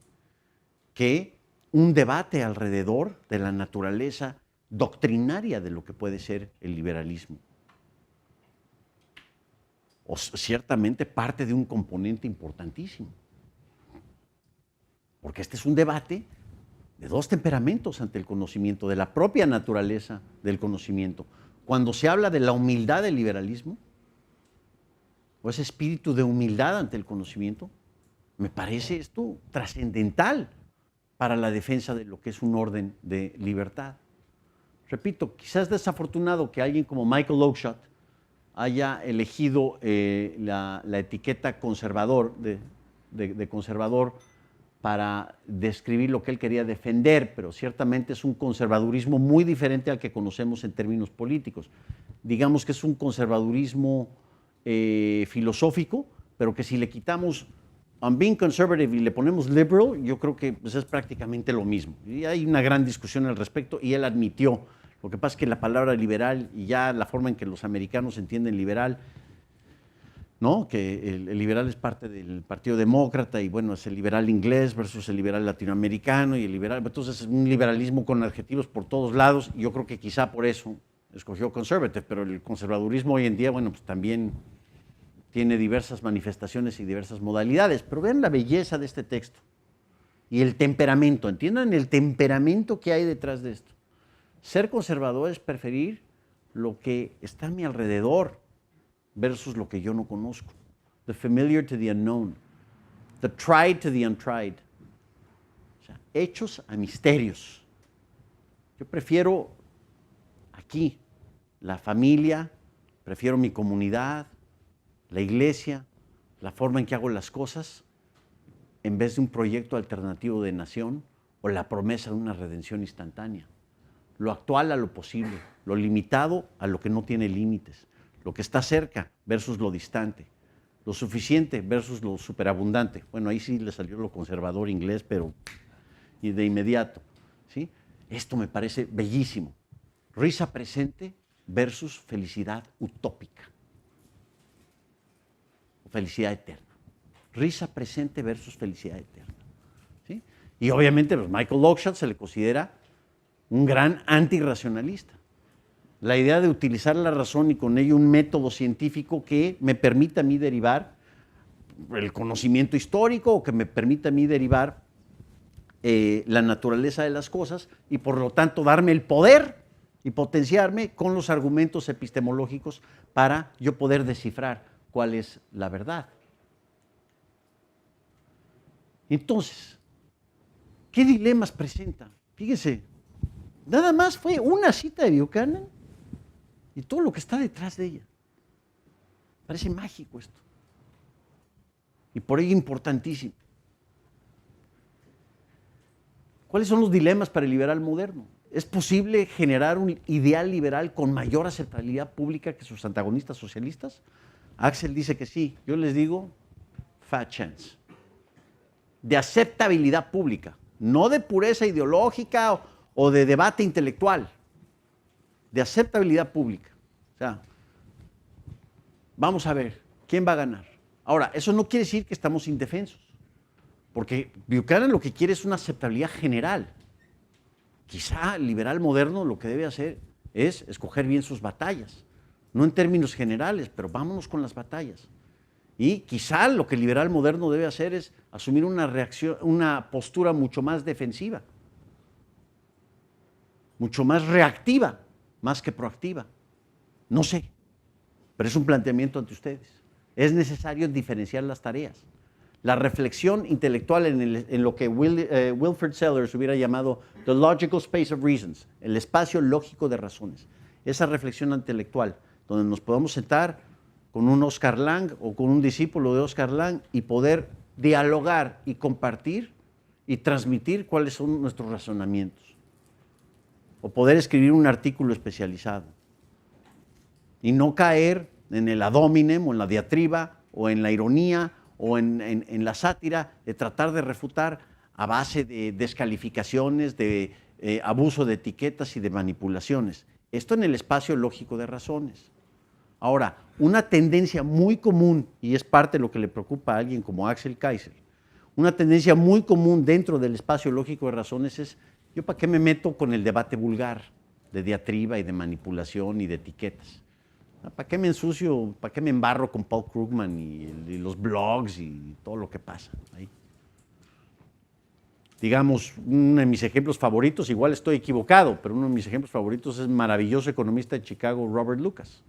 que un debate alrededor de la naturaleza doctrinaria de lo que puede ser el liberalismo. O ciertamente parte de un componente importantísimo. Porque este es un debate de dos temperamentos ante el conocimiento, de la propia naturaleza del conocimiento. Cuando se habla de la humildad del liberalismo, o ese espíritu de humildad ante el conocimiento, me parece esto trascendental para la defensa de lo que es un orden de libertad. Repito, quizás es desafortunado que alguien como Michael Oakeshott haya elegido la etiqueta conservador, de conservador, para describir lo que él quería defender, pero ciertamente es un conservadurismo muy diferente al que conocemos en términos políticos. Digamos que es un conservadurismo filosófico, pero que si le quitamos I'm being conservative y le ponemos liberal, yo creo que pues, es prácticamente lo mismo. Y hay una gran discusión al respecto y él admitió. Lo que pasa es que la palabra liberal y ya la forma en que los americanos entienden liberal, ¿no? Que el liberal es parte del Partido Demócrata y bueno, es el liberal inglés versus el liberal latinoamericano y el liberal, entonces es un liberalismo con adjetivos por todos lados y yo creo que quizá por eso escogió conservative, pero el conservadurismo hoy en día, bueno, pues también tiene diversas manifestaciones y diversas modalidades, pero vean la belleza de este texto y el temperamento, entiendan el temperamento que hay detrás de esto. Ser conservador es preferir lo que está a mi alrededor versus lo que yo no conozco. The familiar to the unknown. The tried to the untried. O sea, hechos a misterios. Yo prefiero aquí la familia, prefiero mi comunidad, la iglesia, la forma en que hago las cosas, en vez de un proyecto alternativo de nación o la promesa de una redención instantánea. Lo actual a lo posible, lo limitado a lo que no tiene límites, lo que está cerca versus lo distante, lo suficiente versus lo superabundante. Bueno, ahí sí le salió lo conservador inglés, pero y de inmediato, ¿sí? Esto me parece bellísimo. Risa presente versus felicidad utópica. Felicidad eterna. Risa presente versus felicidad eterna. ¿Sí? Y obviamente pues, Michael Oakeshott se le considera un gran antirracionalista. La idea de utilizar la razón y con ello un método científico que me permita a mí derivar el conocimiento histórico o que me permita a mí derivar la naturaleza de las cosas y por lo tanto darme el poder y potenciarme con los argumentos epistemológicos para yo poder descifrar cuál es la verdad. Entonces, ¿qué dilemas presenta? Fíjese, nada más fue una cita de Buchanan y todo lo que está detrás de ella. Parece mágico esto. Y por ello importantísimo. ¿Cuáles son los dilemas para el liberal moderno? ¿Es posible generar un ideal liberal con mayor aceptabilidad pública que sus antagonistas socialistas? Axel dice que sí. Yo les digo, fat chance. De aceptabilidad pública, no de pureza ideológica o de debate intelectual. De aceptabilidad pública. O sea, vamos a ver, ¿quién va a ganar? Ahora, eso no quiere decir que estamos indefensos, porque Buchanan lo que quiere es una aceptabilidad general. Quizá el liberal moderno lo que debe hacer es escoger bien sus batallas, no en términos generales, pero vámonos con las batallas. Y quizá lo que el liberal moderno debe hacer es asumir una postura mucho más defensiva, mucho más reactiva, más que proactiva. No sé, pero es un planteamiento ante ustedes. Es necesario diferenciar las tareas. La reflexión intelectual en lo que Wilfrid Sellers hubiera llamado the logical space of reasons, el espacio lógico de razones. Esa reflexión intelectual, donde nos podamos sentar con un Oscar Lang o con un discípulo de Oscar Lang y poder dialogar y compartir y transmitir cuáles son nuestros razonamientos. O poder escribir un artículo especializado. Y no caer en el ad hominem o en la diatriba o en la ironía o en la sátira de tratar de refutar a base de descalificaciones, de abuso de etiquetas y de manipulaciones. Esto en el espacio lógico de razones. Ahora, una tendencia muy común, y es parte de lo que le preocupa a alguien como Axel Kaiser, una tendencia muy común dentro del espacio lógico de razones es, ¿yo para qué me meto con el debate vulgar de diatriba y de manipulación y de etiquetas? ¿Para qué me ensucio, para qué me embarro con Paul Krugman y los blogs y todo lo que pasa ahí? Digamos, uno de mis ejemplos favoritos, igual estoy equivocado, pero uno de mis ejemplos favoritos es el maravilloso economista de Chicago, Robert Lucas.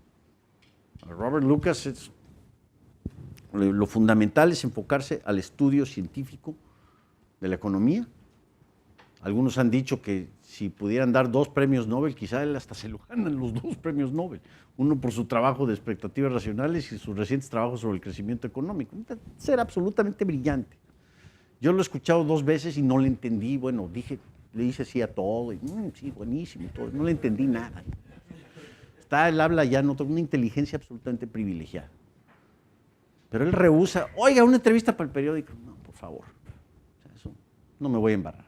Robert Lucas, lo fundamental es enfocarse al estudio científico de la economía. Algunos han dicho que si pudieran dar 2 premios Nobel, quizá él hasta se lo ganan los 2 premios Nobel. Uno por su trabajo de expectativas racionales y sus recientes trabajos sobre el crecimiento económico. Ser absolutamente brillante. Yo lo he escuchado 2 veces y no le entendí. Bueno, le hice sí a todo. Y, sí, buenísimo. Todo. No le entendí nada. Él habla ya en una inteligencia absolutamente privilegiada. Pero él rehúsa, oiga, una entrevista para el periódico. No, por favor. O sea, eso no me voy a embarrar.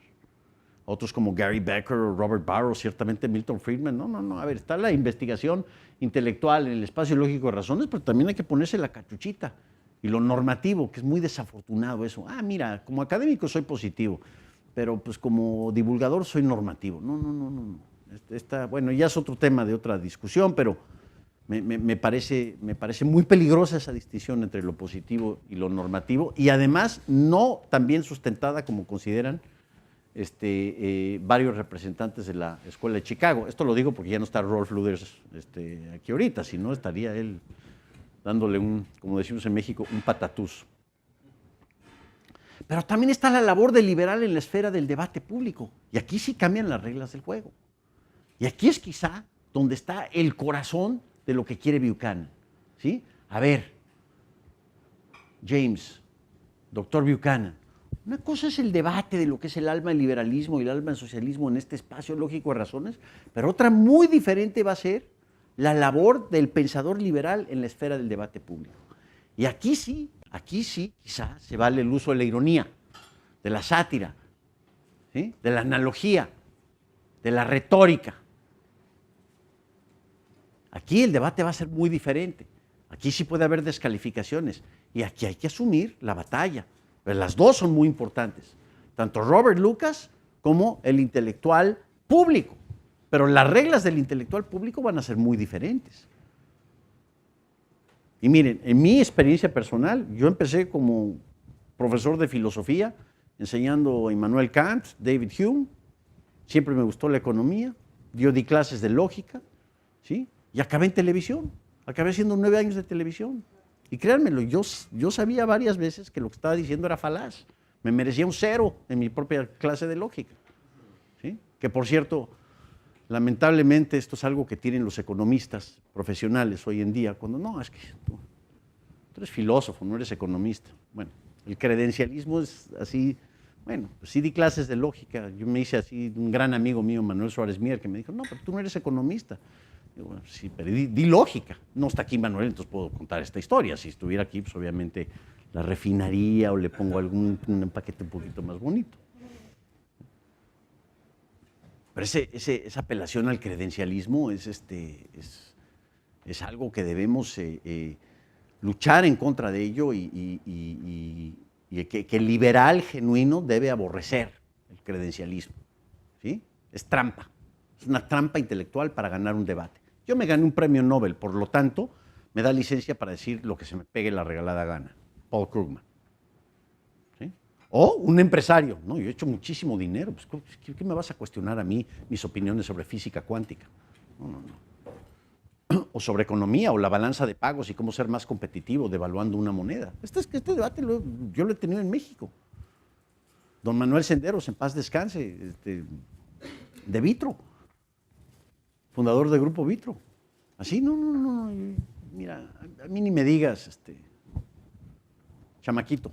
Otros como Gary Becker o Robert Barrow, ciertamente Milton Friedman. No. A ver, está la investigación intelectual en el espacio lógico de razones, pero también hay que ponerse la cachuchita. Y lo normativo, que es muy desafortunado eso. Mira, como académico soy positivo, pero pues como divulgador soy normativo. No. Bueno, ya es otro tema de otra discusión, pero me parece muy peligrosa esa distinción entre lo positivo y lo normativo, y además no tan bien sustentada como consideran varios representantes de la Escuela de Chicago. Esto lo digo porque ya no está Rolf Luders aquí ahorita, si no estaría él dándole como decimos en México, un patatús. Pero también está la labor del liberal en la esfera del debate público, y aquí sí cambian las reglas del juego. Y aquí es quizá donde está el corazón de lo que quiere Buchanan, ¿sí? A ver, James, doctor Buchanan, una cosa es el debate de lo que es el alma del liberalismo y el alma del socialismo en este espacio lógico de razones, pero otra muy diferente va a ser la labor del pensador liberal en la esfera del debate público. Y aquí sí, quizá se vale el uso de la ironía, de la sátira, ¿sí? De la analogía, de la retórica. Aquí el debate va a ser muy diferente. Aquí sí puede haber descalificaciones. Y aquí hay que asumir la batalla. Pero las dos son muy importantes. Tanto Robert Lucas como el intelectual público. Pero las reglas del intelectual público van a ser muy diferentes. Y miren, en mi experiencia personal, yo empecé como profesor de filosofía, enseñando a Immanuel Kant, David Hume. Siempre me gustó la economía. Yo di clases de lógica, ¿sí? Y acabé en televisión, acabé haciendo 9 años de televisión. Y créanmelo, yo sabía varias veces que lo que estaba diciendo era falaz. Me merecía un 0 en mi propia clase de lógica, ¿sí? Que por cierto, lamentablemente esto es algo que tienen los economistas profesionales hoy en día, cuando no, es que tú eres filósofo, no eres economista. Bueno, el credencialismo es así. Bueno, pues sí di clases de lógica. Yo me hice así, un gran amigo mío, Manuel Suárez Mier, que me dijo, no, pero tú no eres economista. Digo, bueno, sí, pero di lógica. No está aquí Manuel, entonces puedo contar esta historia. Si estuviera aquí, pues obviamente la refinaría o le pongo un paquete un poquito más bonito. Pero esa apelación al credencialismo es algo que debemos luchar en contra de ello y que el liberal genuino debe aborrecer el credencialismo, ¿sí? Es trampa, es una trampa intelectual para ganar un debate. Yo me gané un premio Nobel, por lo tanto, me da licencia para decir lo que se me pegue la regalada gana. Paul Krugman. ¿Sí? O un empresario, ¿no? Yo he hecho muchísimo dinero, pues, ¿qué me vas a cuestionar a mí mis opiniones sobre física cuántica? No. O sobre economía, o la balanza de pagos y cómo ser más competitivo devaluando una moneda. Este debate yo lo he tenido en México. Don Manuel Senderos, en paz descanse, de Vitro, fundador del Grupo Vitro. Así, no. Mira, a mí ni me digas, chamaquito.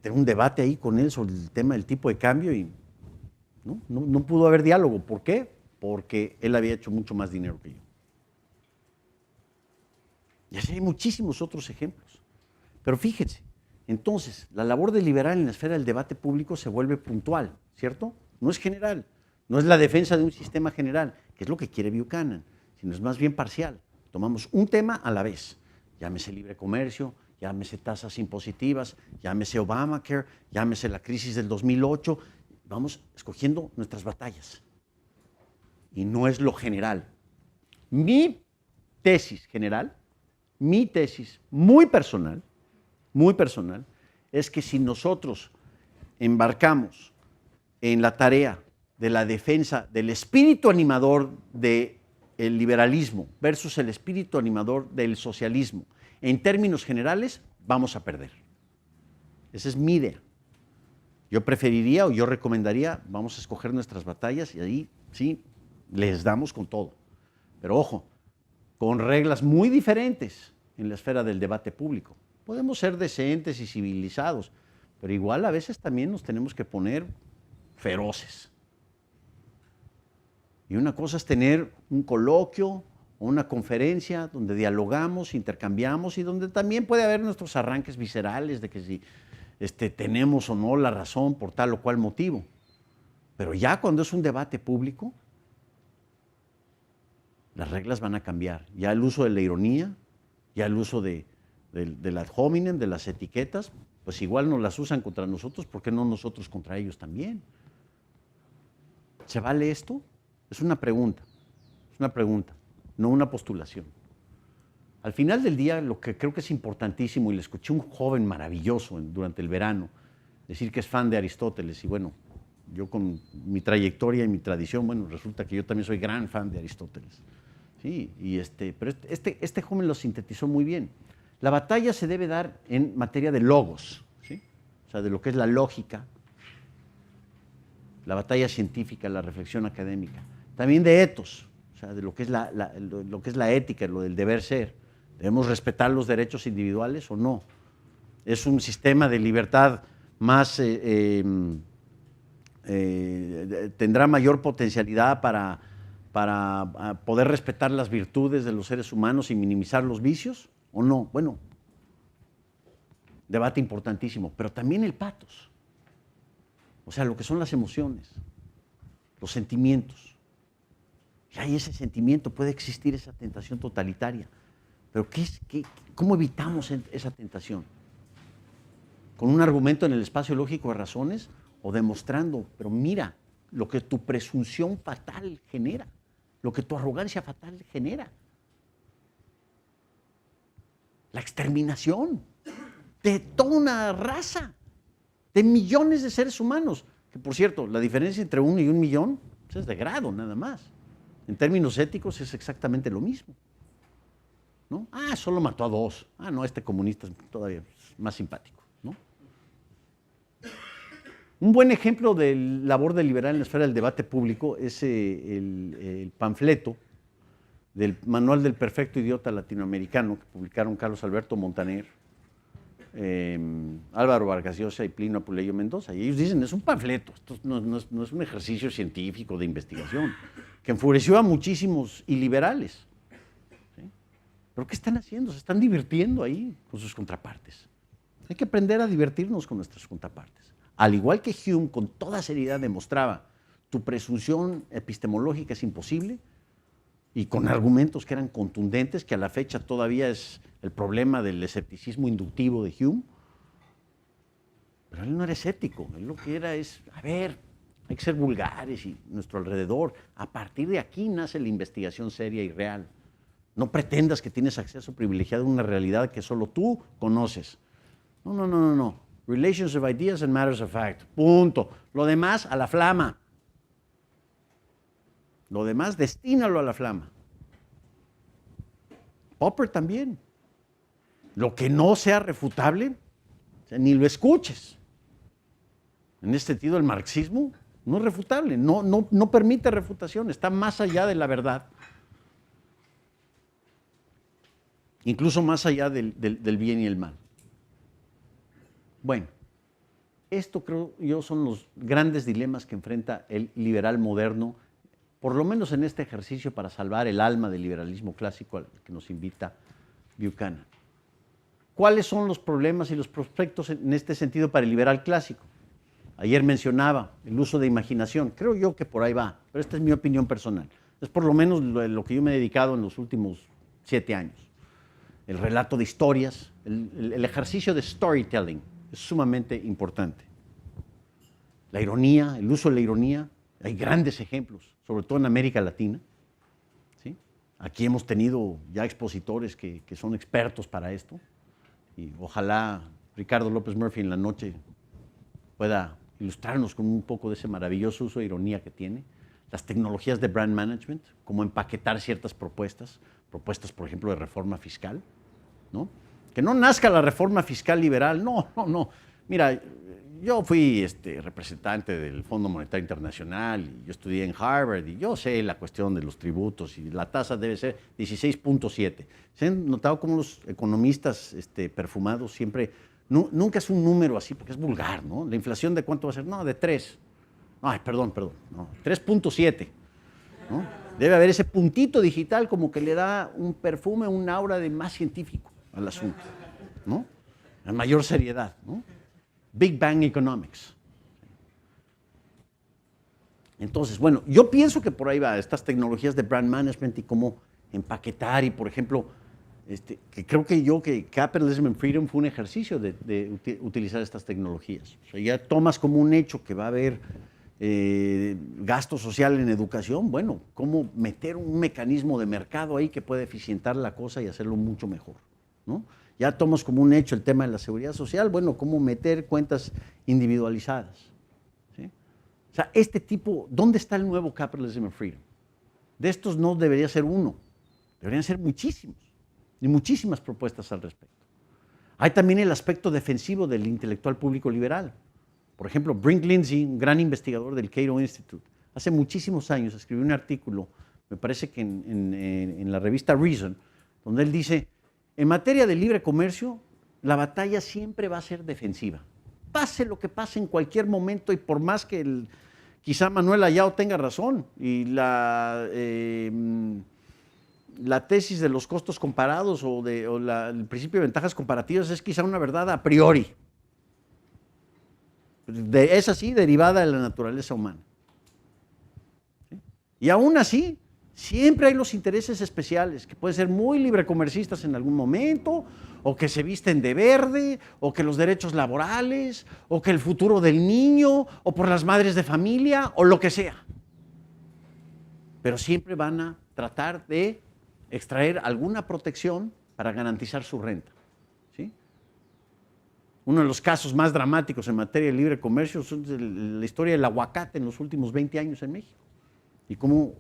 Tengo un debate ahí con él sobre el tema del tipo de cambio y no pudo haber diálogo. ¿Por qué? Porque él había hecho mucho más dinero que yo. Y así hay muchísimos otros ejemplos. Pero fíjense, Entonces, la labor del liberal en la esfera del debate público se vuelve puntual, ¿cierto? No es general, no es la defensa de un sistema general, que es lo que quiere Buchanan, sino es más bien parcial. Tomamos un tema a la vez, llámese libre comercio, llámese tasas impositivas, llámese Obamacare, llámese la crisis del 2008, vamos escogiendo nuestras batallas. Y no es lo general. Mi tesis general, mi tesis muy personal, es que si nosotros embarcamos en la tarea de la defensa del espíritu animador del liberalismo versus el espíritu animador del socialismo, en términos generales, vamos a perder. Esa es mi idea. Yo preferiría o yo recomendaría, vamos a escoger nuestras batallas y ahí sí, les damos con todo. Pero ojo, con reglas muy diferentes en la esfera del debate público. Podemos ser decentes y civilizados, pero igual a veces también nos tenemos que poner feroces. Y una cosa es tener un coloquio o una conferencia donde dialogamos, intercambiamos y donde también puede haber nuestros arranques viscerales de que si tenemos o no la razón por tal o cual motivo. Pero ya cuando es un debate público, las reglas van a cambiar. Ya el uso de la ironía, ya el uso del ad hominem, de las etiquetas, pues igual nos las usan contra nosotros, ¿por qué no nosotros contra ellos también? ¿Se vale esto? Es una pregunta, no una postulación. Al final del día, lo que creo que es importantísimo, y le escuché a un joven maravilloso durante el verano decir que es fan de Aristóteles, y bueno, yo con mi trayectoria y mi tradición, bueno, resulta que yo también soy gran fan de Aristóteles. Sí, pero este joven lo sintetizó muy bien. La batalla se debe dar en materia de logos, ¿sí? O sea, de lo que es la lógica, la batalla científica, la reflexión académica. También de etos, o sea, de lo que es lo que es la ética, lo del deber ser. ¿Debemos respetar los derechos individuales o no? ¿Es un sistema de libertad más, tendrá mayor potencialidad para poder respetar las virtudes de los seres humanos y minimizar los vicios o no? Bueno, debate importantísimo, pero también el patos. O sea, lo que son las emociones, los sentimientos. Y hay ese sentimiento, puede existir esa tentación totalitaria. Pero ¿cómo evitamos esa tentación? ¿Con un argumento en el espacio lógico de razones o demostrando, pero mira, lo que tu presunción fatal genera, lo que tu arrogancia fatal genera? La exterminación de toda una raza, de millones de seres humanos. Que por cierto, la diferencia entre 1 y 1 millón es de grado nada más. En términos éticos es exactamente lo mismo, ¿no? Ah, solo mató a 2. Ah, no, este comunista es todavía más simpático, ¿no? Un buen ejemplo de labor del liberal en la esfera del debate público es el panfleto del Manual del Perfecto Idiota Latinoamericano que publicaron Carlos Alberto Montaner, Álvaro Vargas Llosa y Plinio Apuleyo Mendoza. Y ellos dicen, es un panfleto, esto no es un ejercicio científico de investigación, que enfureció a muchísimos iliberales. ¿Sí? ¿Pero qué están haciendo? Se están divirtiendo ahí con sus contrapartes. Hay que aprender a divertirnos con nuestras contrapartes. Al igual que Hume, con toda seriedad demostraba, tu presunción epistemológica es imposible, y con argumentos que eran contundentes, que a la fecha todavía es el problema del escepticismo inductivo de Hume. Pero él no era escéptico, él lo que era es, a ver, hay que ser vulgares y nuestro alrededor. A partir de aquí nace la investigación seria y real. No pretendas que tienes acceso privilegiado a una realidad que solo tú conoces. No. Relations of ideas and matters of fact. Punto. Lo demás a la flama. Lo demás, destínalo a la flama. Popper también. Lo que no sea refutable, o sea, ni lo escuches. En este sentido, el marxismo no es refutable, no permite refutación, está más allá de la verdad. Incluso más allá del bien y el mal. Bueno, esto creo yo son los grandes dilemas que enfrenta el liberal moderno, por lo menos en este ejercicio para salvar el alma del liberalismo clásico al que nos invita Buchanan. ¿cuáles son los problemas y los prospectos en este sentido para el liberal clásico? Ayer mencionaba el uso de imaginación. Creo yo que por ahí va, pero esta es mi opinión personal. Es por lo menos lo que yo me he dedicado en los últimos 7 años. El relato de historias, el ejercicio de storytelling es sumamente importante. La ironía, el uso de la ironía, hay grandes ejemplos, sobre todo en América Latina. ¿Sí? Aquí hemos tenido ya expositores que son expertos para esto, y ojalá Ricardo López Murphy en la noche pueda ilustrarnos con un poco de ese maravilloso uso de ironía que tiene. Las tecnologías de brand management, cómo empaquetar ciertas propuestas, por ejemplo de reforma fiscal, ¿no? Que no nazca la reforma fiscal liberal, no. Mira, yo fui representante del Fondo Monetario Internacional y yo estudié en Harvard y yo sé la cuestión de los tributos y la tasa debe ser 16.7. ¿Se han notado cómo los economistas perfumados siempre, nunca es un número así porque es vulgar, ¿no? La inflación ¿de cuánto va a ser? No, de 3. Ay, perdón, no, 3.7, ¿no? Debe haber ese puntito digital como que le da un perfume, un aura de más científico al asunto, ¿no? A mayor seriedad, ¿no? Big Bang Economics. Entonces, bueno, yo pienso que por ahí va estas tecnologías de brand management y cómo empaquetar y, por ejemplo, que creo que Capitalism and Freedom fue un ejercicio de utilizar estas tecnologías. O sea, ya tomas como un hecho que va a haber gasto social en educación, bueno, cómo meter un mecanismo de mercado ahí que pueda eficientar la cosa y hacerlo mucho mejor, ¿no? Ya tomas como un hecho el tema de la seguridad social, bueno, cómo meter cuentas individualizadas, ¿sí? O sea, ¿dónde está el nuevo Capitalism and Freedom? De estos no debería ser uno, deberían ser muchísimos, y muchísimas propuestas al respecto. Hay también el aspecto defensivo del intelectual público liberal. Por ejemplo, Brink Lindsey, un gran investigador del Cato Institute, hace muchísimos años escribió un artículo, me parece que en la revista Reason, donde él dice, en materia de libre comercio, la batalla siempre va a ser defensiva. Pase lo que pase en cualquier momento y por más que quizá Manuel Ayao tenga razón y la tesis de los costos comparados el principio de ventajas comparativas es quizá una verdad a priori. Es así, derivada de la naturaleza humana. ¿Sí? Y aún así, siempre hay los intereses especiales, que pueden ser muy librecomercistas en algún momento, o que se visten de verde, o que los derechos laborales, o que el futuro del niño, o por las madres de familia, o lo que sea. Pero siempre van a tratar de extraer alguna protección para garantizar su renta. ¿Sí? Uno de los casos más dramáticos en materia de libre comercio es la historia del aguacate en los últimos 20 años en México. Y cómo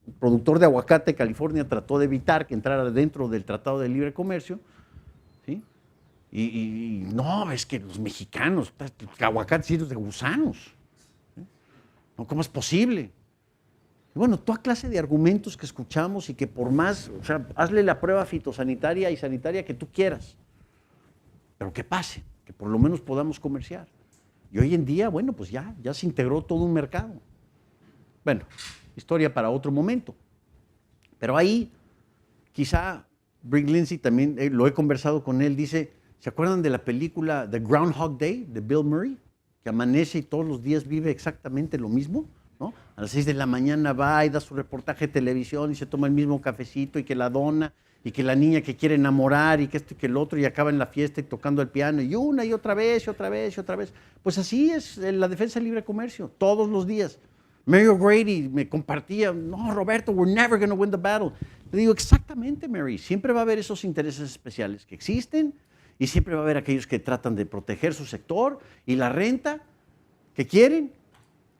el productor de aguacate de California trató de evitar que entrara dentro del Tratado de Libre Comercio. ¿Sí? Y no, es que los mexicanos, aguacates hechos de gusanos. ¿Sí? No, ¿cómo es posible? Y bueno, toda clase de argumentos que escuchamos y que por más, o sea, hazle la prueba fitosanitaria y sanitaria que tú quieras, pero que pase, que por lo menos podamos comerciar. Y hoy en día, bueno, pues ya se integró todo un mercado. Bueno, historia para otro momento. Pero ahí, quizá, Brink Lindsey también, lo he conversado con él, dice, ¿se acuerdan de la película The Groundhog Day de Bill Murray? Que amanece y todos los días vive exactamente lo mismo, ¿no? A las 6 de la mañana va y da su reportaje de televisión y se toma el mismo cafecito y que la dona y que la niña que quiere enamorar y que esto y que el otro y acaba en la fiesta y tocando el piano y una y otra vez y otra vez y otra vez. Pues así es la defensa del libre comercio, todos los días. Mary O'Grady me compartía, no, Roberto, we're never going to win the battle. Le digo, exactamente, Mary, siempre va a haber esos intereses especiales que existen y siempre va a haber aquellos que tratan de proteger su sector y la renta que quieren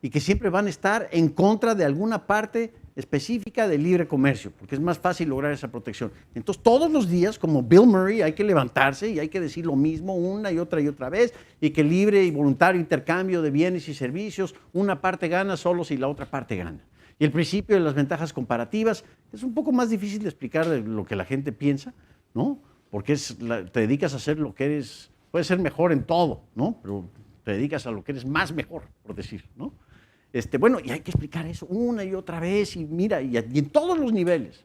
y que siempre van a estar en contra de alguna parte específica del libre comercio, porque es más fácil lograr esa protección. Entonces, todos los días, como Bill Murray, hay que levantarse y hay que decir lo mismo una y otra vez, y que libre y voluntario intercambio de bienes y servicios, una parte gana solo si la otra parte gana. Y el principio de las ventajas comparativas es un poco más difícil de explicar de lo que la gente piensa, ¿no? Porque te dedicas a hacer lo que eres, puedes ser mejor en todo, ¿no? Pero te dedicas a lo que eres más mejor, por decir, ¿no? Bueno, y hay que explicar eso una y otra vez, y mira, y en todos los niveles.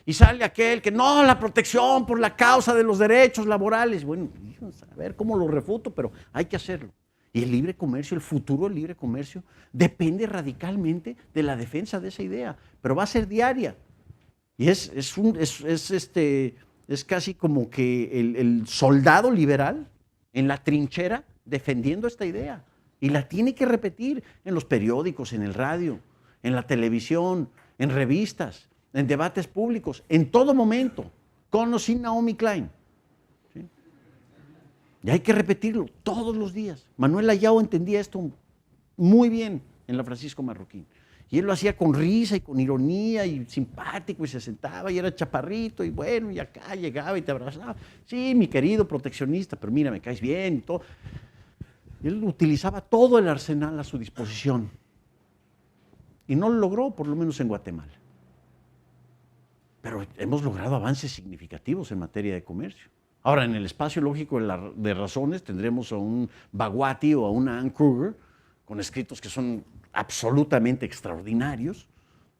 Y sale aquel que no, la protección por la causa de los derechos laborales. Bueno, a ver cómo lo refuto, pero hay que hacerlo. Y el libre comercio, el futuro del libre comercio, depende radicalmente de la defensa de esa idea, pero va a ser diaria. Y es casi como que el soldado liberal en la trinchera defendiendo esta idea. Y la tiene que repetir en los periódicos, en el radio, en la televisión, en revistas, en debates públicos, en todo momento, con o sin Naomi Klein. ¿Sí? Y hay que repetirlo todos los días. Manuel Ayau entendía esto muy bien en la Francisco Marroquín. Y él lo hacía con risa y con ironía y simpático y se sentaba y era chaparrito y bueno, y acá llegaba y te abrazaba. Sí, mi querido proteccionista, pero mira, me caes bien y todo. Y él utilizaba todo el arsenal a su disposición. Y no lo logró, por lo menos en Guatemala. Pero hemos logrado avances significativos en materia de comercio. Ahora, en el espacio lógico de razones tendremos a un Baguati o a una Ann Kruger con escritos que son absolutamente extraordinarios,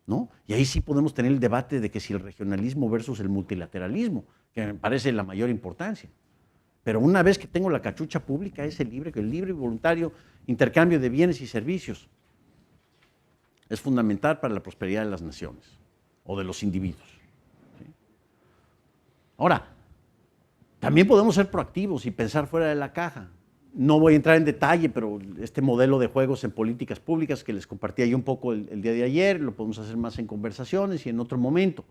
¿no? Y ahí sí podemos tener el debate de que si el regionalismo versus el multilateralismo, que me parece la mayor importancia. Pero una vez que tengo la cachucha pública, es el libre y voluntario intercambio de bienes y servicios. Es fundamental para la prosperidad de las naciones o de los individuos. ¿Sí? Ahora, también podemos ser proactivos y pensar fuera de la caja. No voy a entrar en detalle, pero este modelo de juegos en políticas públicas que les compartía yo un poco el día de ayer, lo podemos hacer más en conversaciones y en otro momento.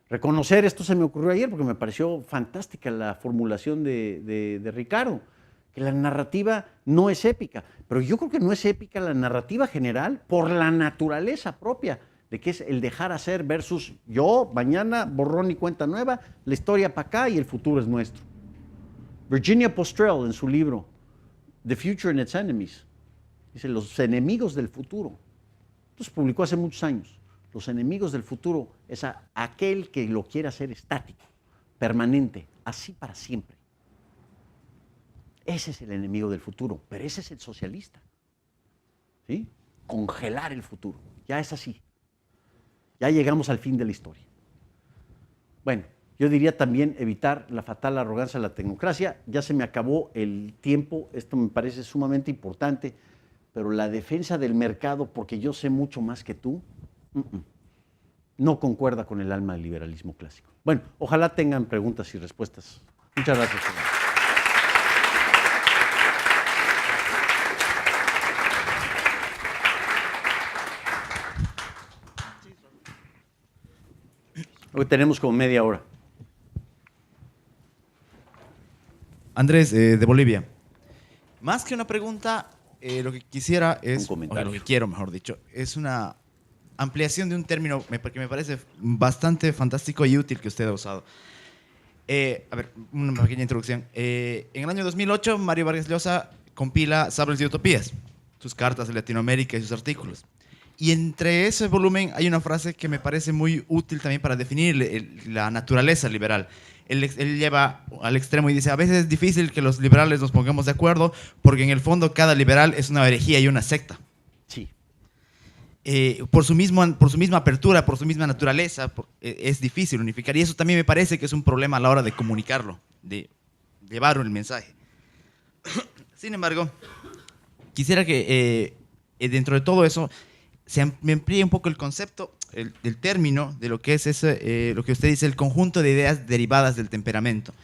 Reconocer, esto se me ocurrió ayer porque me pareció fantástica la formulación de Ricardo, que la narrativa no es épica, pero yo creo que no es épica la narrativa general por la naturaleza propia de que es el dejar hacer versus yo, mañana, borrón y cuenta nueva, la historia para acá y el futuro es nuestro. Virginia Postrel en su libro The Future and Its Enemies dice los enemigos del futuro. Entonces publicó hace muchos años. Los enemigos del futuro es aquel que lo quiere hacer estático, permanente, así para siempre. Ese es el enemigo del futuro, pero ese es el socialista. ¿Sí? Congelar el futuro, ya es así. Ya llegamos al fin de la historia. Bueno, yo diría también evitar la fatal arrogancia de la tecnocracia. Ya se me acabó el tiempo, esto me parece sumamente importante, pero la defensa del mercado, porque yo sé mucho más que tú, no concuerda con el alma del liberalismo clásico. Bueno, ojalá tengan preguntas y respuestas. Muchas gracias. Hoy tenemos como media hora. Andrés, de Bolivia. Más que una pregunta, lo que quisiera es, un comentario. lo que quiero, mejor dicho, es una ampliación de un término que me parece bastante fantástico y útil que usted ha usado. A ver, una pequeña introducción. En el año 2008, Mario Vargas Llosa compila Sables de Utopías, sus cartas de Latinoamérica y sus artículos. Y entre ese volumen hay una frase que me parece muy útil también para definir la naturaleza liberal. Él lleva al extremo y dice, a veces es difícil que los liberales nos pongamos de acuerdo porque en el fondo cada liberal es una herejía y una secta. Sí. Por su misma apertura, por su misma naturaleza, es difícil unificar. Y eso también me parece que es un problema a la hora de comunicarlo, de llevar el mensaje. Sin embargo, quisiera que dentro de todo eso se amplíe un poco el concepto, el término de lo que es lo que usted dice, el conjunto de ideas derivadas del temperamento.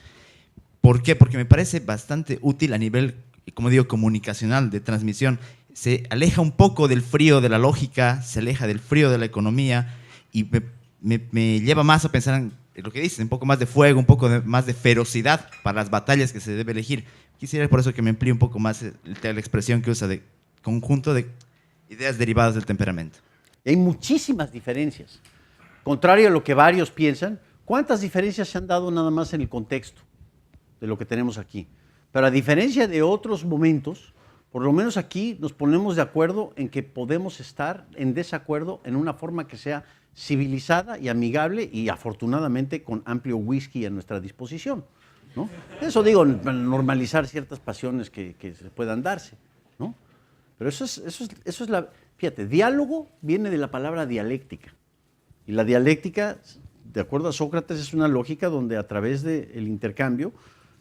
¿Por qué? Porque me parece bastante útil a nivel, como digo, comunicacional, de transmisión. Se aleja un poco del frío de la lógica, se aleja del frío de la economía y me lleva más a pensar en lo que dice, un poco más de fuego, un poco más de ferocidad para las batallas que se debe elegir. Quisiera por eso que me amplíe un poco más la expresión que usa de conjunto de ideas derivadas del temperamento. Hay muchísimas diferencias. Contrario a lo que varios piensan, ¿cuántas diferencias se han dado nada más en el contexto de lo que tenemos aquí? Pero a diferencia de otros momentos, por lo menos aquí nos ponemos de acuerdo en que podemos estar en desacuerdo en una forma que sea civilizada y amigable y afortunadamente con amplio whisky a nuestra disposición, ¿no? Eso digo, normalizar ciertas pasiones que se puedan darse, ¿no? Pero eso es la... Fíjate, diálogo viene de la palabra dialéctica. Y la dialéctica de acuerdo a Sócrates, es una lógica donde a través del intercambio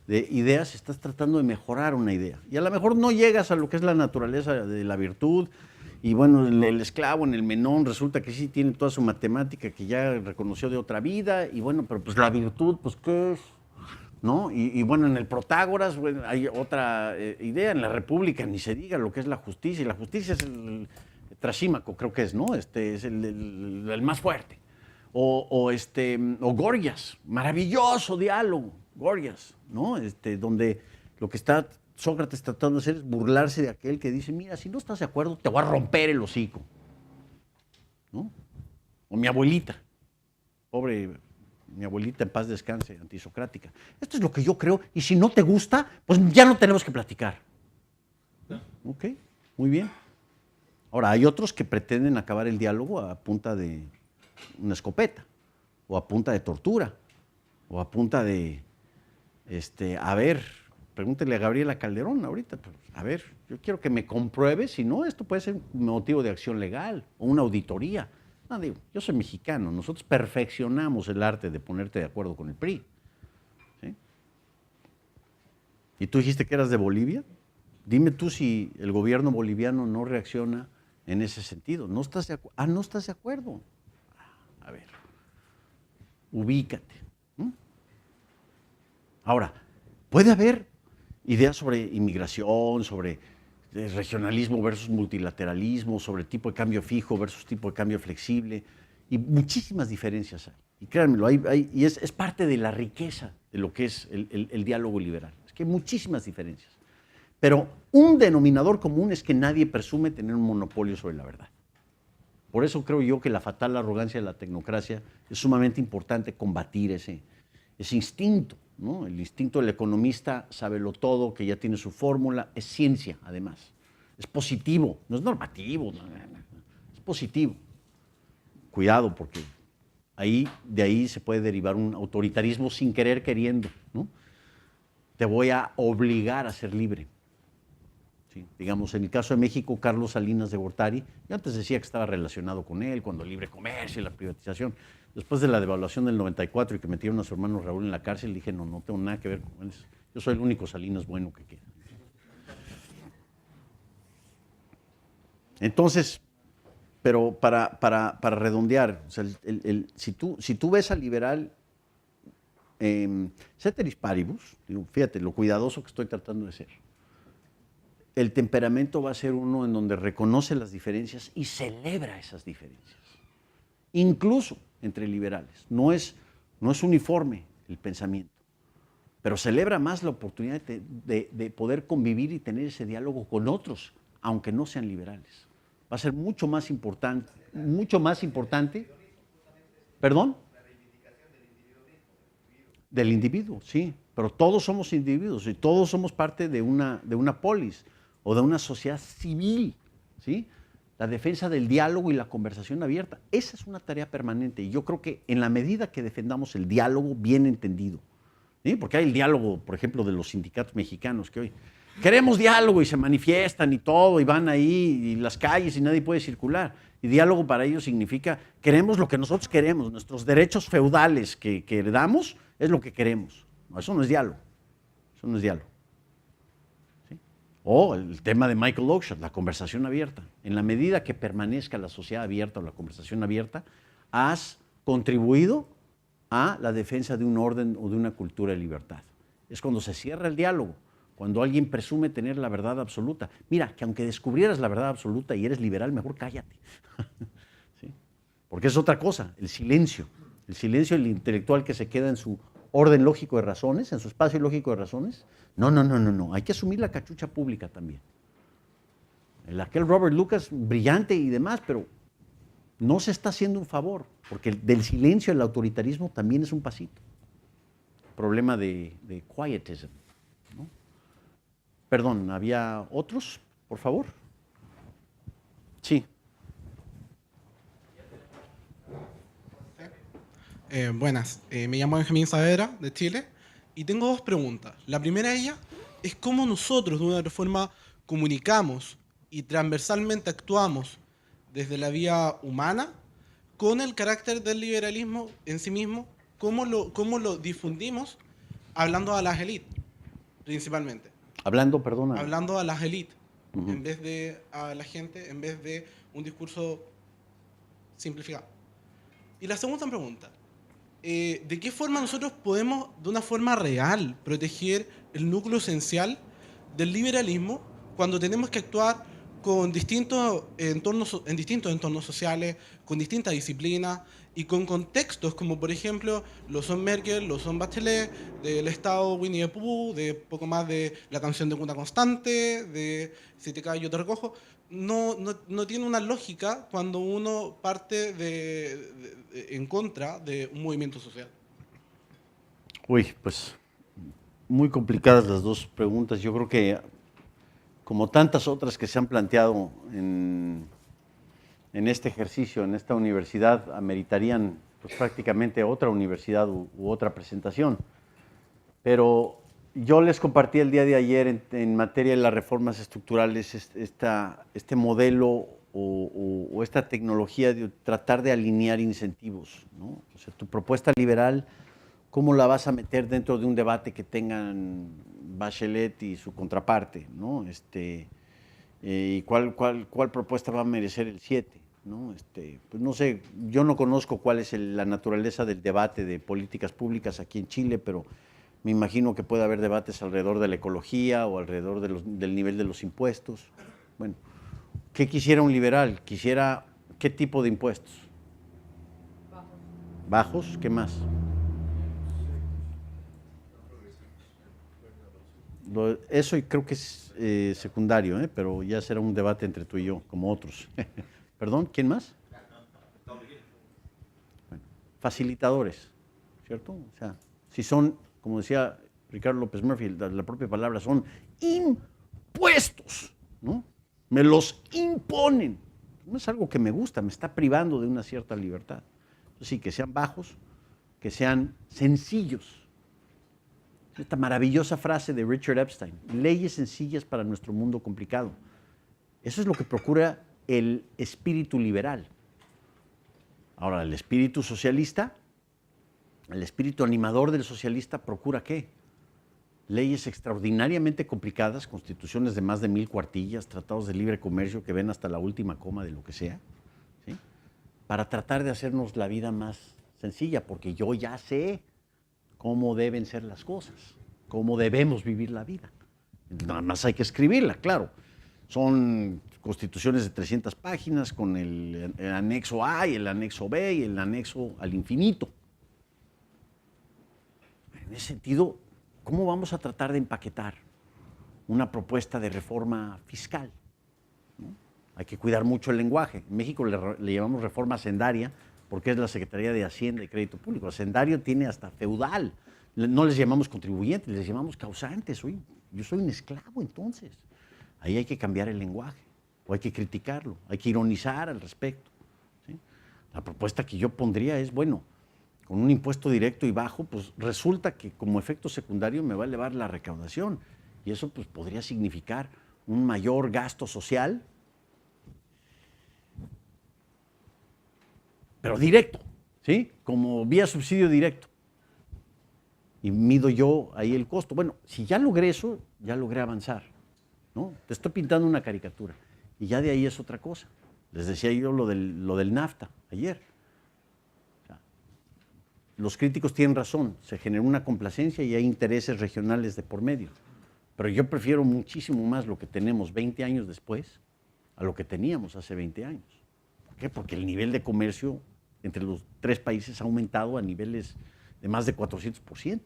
de ideas estás tratando de mejorar una idea. Y a lo mejor no llegas a lo que es la naturaleza de la virtud, y bueno, el esclavo en el Menón resulta que sí tiene toda su matemática que ya reconoció de otra vida, y bueno, pero pues la virtud, pues ¿qué es? ¿No? Y bueno, en el Protágoras bueno, hay otra idea, en la República ni se diga lo que es la justicia, y la justicia es el Trasímaco, creo que es, ¿no? Es el más fuerte. O Gorgias, maravilloso diálogo, Gorgias, ¿no? Donde lo que está Sócrates tratando de hacer es burlarse de aquel que dice, mira, si no estás de acuerdo, te voy a romper el hocico, ¿no? O mi abuelita, pobre, mi abuelita en paz descanse, antisocrática. Esto es lo que yo creo, y si no te gusta, pues ya no tenemos que platicar. Ok, muy bien. Ahora, hay otros que pretenden acabar el diálogo a punta de una escopeta, o a punta de tortura, o a punta de, a ver, pregúntele a Gabriela Calderón ahorita, pues, a ver, yo quiero que me compruebe, si no, esto puede ser un motivo de acción legal, o una auditoría. No, digo, yo soy mexicano, nosotros perfeccionamos el arte de ponerte de acuerdo con el PRI. ¿Sí? ¿Y tú dijiste que eras de Bolivia? Dime tú si el gobierno boliviano no reacciona en ese sentido. ¿No estás de acuerdo? Ah, no estás de acuerdo. A ver, ubícate. Ahora, puede haber ideas sobre inmigración, sobre regionalismo versus multilateralismo, sobre tipo de cambio fijo versus tipo de cambio flexible, y muchísimas diferencias hay. Y créanmelo, y es parte de la riqueza de lo que es el diálogo liberal. Es que hay muchísimas diferencias. Pero un denominador común es que nadie presume tener un monopolio sobre la verdad. Por eso creo yo que la fatal arrogancia de la tecnocracia es sumamente importante combatir ese instinto, ¿no? El instinto del economista sábelo todo, que ya tiene su fórmula, es ciencia además, es positivo, no es normativo, es positivo. Cuidado porque de ahí se puede derivar un autoritarismo sin querer queriendo, ¿no? Te voy a obligar a ser libre. Sí, digamos, en el caso de México, Carlos Salinas de Gortari, yo antes decía que estaba relacionado con él, cuando el libre comercio y la privatización. Después de la devaluación del 94 y que metieron a su hermano Raúl en la cárcel, dije, no tengo nada que ver con él. Yo soy el único Salinas bueno que queda. Entonces, pero para redondear, o sea, si tú ves al liberal, ceteris paribus, digo, fíjate lo cuidadoso que estoy tratando de ser. El temperamento va a ser uno en donde reconoce las diferencias y celebra esas diferencias, incluso entre liberales. No es uniforme el pensamiento, pero celebra más la oportunidad de poder convivir y tener ese diálogo con otros, aunque no sean liberales. Va a ser mucho más importante, ¿perdón? Del individuo, sí, pero todos somos individuos y todos somos parte de una polis o de una sociedad civil, ¿sí? La defensa del diálogo y la conversación abierta, esa es una tarea permanente y yo creo que en la medida que defendamos el diálogo bien entendido, ¿sí? Porque hay el diálogo, por ejemplo, de los sindicatos mexicanos que hoy queremos diálogo y se manifiestan y todo y van ahí y las calles y nadie puede circular. Y diálogo para ellos significa queremos lo que nosotros queremos, nuestros derechos feudales que heredamos es lo que queremos. No, eso no es diálogo, eso no es diálogo. ¿Sí? O el tema de Michael Oakeshott, la conversación abierta. En la medida que permanezca la sociedad abierta o la conversación abierta, has contribuido a la defensa de un orden o de una cultura de libertad. Es cuando se cierra el diálogo, cuando alguien presume tener la verdad absoluta. Mira, que aunque descubrieras la verdad absoluta y eres liberal, mejor cállate. ¿Sí? Porque es otra cosa, el silencio del intelectual que se queda en su orden lógico de razones, en su espacio lógico de razones. No, hay que asumir la cachucha pública también. Aquel Robert Lucas, brillante y demás, pero no se está haciendo un favor, porque del silencio al autoritarismo también es un pasito. Problema de quietism, ¿no? Perdón, ¿había otros, por favor? Sí. Buenas, me llamo Benjamín Saavedra, de Chile, y tengo dos preguntas. La primera de ellas es cómo nosotros, de una forma, comunicamos y transversalmente actuamos desde la vía humana con el carácter del liberalismo en sí mismo, cómo lo difundimos hablando a las élites, principalmente. Hablando, perdona. Hablando a las élites, Ujú. en vez de a la gente, en vez de un discurso simplificado. Y la segunda pregunta, ¿de qué forma nosotros podemos, de una forma real, proteger el núcleo esencial del liberalismo cuando tenemos que actuar con en distintos entornos sociales, con distintas disciplinas y con contextos como, por ejemplo, lo son Merkel, lo son Bachelet, del Estado Winnie the Pooh, de poco más de la canción de Cuna Constante, de Si te cae yo te recojo? No tiene una lógica cuando uno parte en contra de un movimiento social. Uy, pues muy complicadas las dos preguntas. Yo creo que, como tantas otras que se han planteado en este ejercicio, en esta universidad, ameritarían pues, prácticamente otra universidad u otra presentación. Pero yo les compartí el día de ayer en materia de las reformas estructurales este modelo o esta tecnología de tratar de alinear incentivos, ¿no? O sea, tu propuesta liberal, ¿cómo la vas a meter dentro de un debate que tengan Bachelet y su contraparte, ¿no? ¿Y cuál propuesta va a merecer el 7? ¿No? Pues no sé, yo no conozco cuál es la naturaleza del debate de políticas públicas aquí en Chile, pero me imagino que puede haber debates alrededor de la ecología o alrededor del nivel de los impuestos. Bueno, ¿qué quisiera un liberal? Quisiera, ¿qué tipo de impuestos? ¿Bajos? ¿Qué más? Eso creo que es secundario, pero ya será un debate entre tú y yo, como otros. ¿Perdón? ¿Quién más? Bueno, facilitadores, ¿cierto? O sea, si son, como decía Ricardo López Murphy, la propia palabra, son impuestos, ¿no? Me los imponen. No es algo que me gusta, me está privando de una cierta libertad. Entonces, sí, que sean bajos, que sean sencillos. Esta maravillosa frase de Richard Epstein, leyes sencillas para nuestro mundo complicado. Eso es lo que procura el espíritu liberal. Ahora, el espíritu socialista, el espíritu animador del socialista procura ¿qué? Leyes extraordinariamente complicadas, constituciones de más de 1000 cuartillas, tratados de libre comercio que ven hasta la última coma de lo que sea, ¿sí? Para tratar de hacernos la vida más sencilla, porque yo ya sé cómo deben ser las cosas, cómo debemos vivir la vida. Nada más hay que escribirla, claro. Son constituciones de 300 páginas con el anexo A y el anexo B y el anexo al infinito. En ese sentido, ¿cómo vamos a tratar de empaquetar una propuesta de reforma fiscal? ¿No? Hay que cuidar mucho el lenguaje. En México le llamamos reforma hacendaria porque es la Secretaría de Hacienda y Crédito Público. Hacendario tiene hasta feudal. No les llamamos contribuyentes, les llamamos causantes. Oye, yo soy un esclavo entonces. Ahí hay que cambiar el lenguaje, o hay que criticarlo, hay que ironizar al respecto, ¿sí? La propuesta que yo pondría es, bueno, con un impuesto directo y bajo, pues resulta que como efecto secundario me va a elevar la recaudación. Y eso pues podría significar un mayor gasto social, pero directo, ¿sí? Como vía subsidio directo. Y mido yo ahí el costo. Bueno, si ya logré eso, ya logré avanzar, ¿no? Te estoy pintando una caricatura. Y ya de ahí es otra cosa. Les decía yo lo del NAFTA ayer. O sea, los críticos tienen razón. Se generó una complacencia y hay intereses regionales de por medio. Pero yo prefiero muchísimo más lo que tenemos 20 años después a lo que teníamos hace 20 años. ¿Por qué? Porque el nivel de comercio entre los tres países ha aumentado a niveles de más de 400%.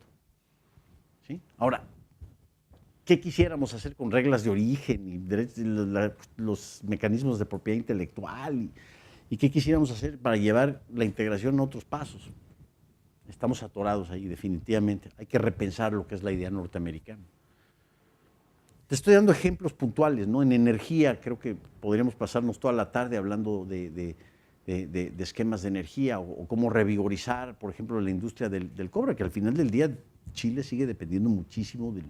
¿Sí? Ahora, ¿qué quisiéramos hacer con reglas de origen y los mecanismos de propiedad intelectual? ¿Y qué quisiéramos hacer para llevar la integración a otros pasos? Estamos atorados ahí, definitivamente. Hay que repensar lo que es la idea norteamericana. Te estoy dando ejemplos puntuales, ¿no? En energía, creo que podríamos pasarnos toda la tarde hablando de esquemas de energía o cómo revigorizar, por ejemplo, la industria del cobre, que al final del día Chile sigue dependiendo muchísimo de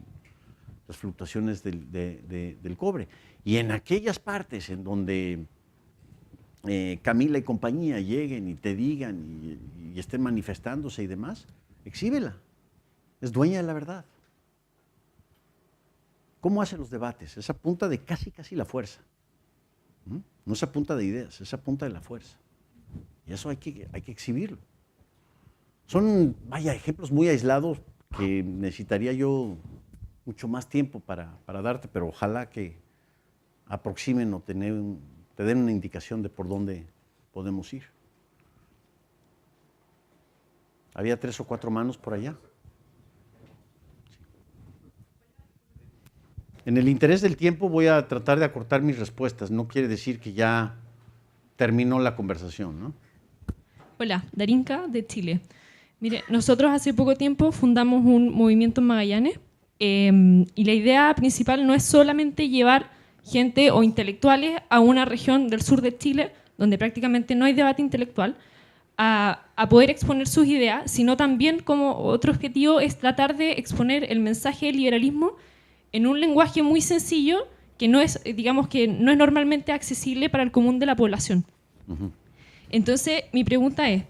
las fluctuaciones del cobre. Y en aquellas partes en donde Camila y compañía lleguen y te digan y estén manifestándose y demás, exhíbela. Es dueña de la verdad. ¿Cómo hace los debates? Es a punta de casi la fuerza. No es a punta de ideas, es a punta de la fuerza. Y eso hay que exhibirlo. Son, ejemplos muy aislados que necesitaría yo mucho más tiempo para darte, pero ojalá que aproximen o te den una indicación de por dónde podemos ir. ¿Había 3 o 4 manos por allá? En el interés del tiempo voy a tratar de acortar mis respuestas. No quiere decir que ya terminó la conversación, ¿no? Hola, Darinka de Chile. Mire, nosotros hace poco tiempo fundamos un movimiento en Magallanes y la idea principal no es solamente llevar gente o intelectuales a una región del sur de Chile donde prácticamente no hay debate intelectual a poder exponer sus ideas, sino también como otro objetivo es tratar de exponer el mensaje del liberalismo en un lenguaje muy sencillo que no es, digamos, que no es normalmente accesible para el común de la población. Entonces, mi pregunta es,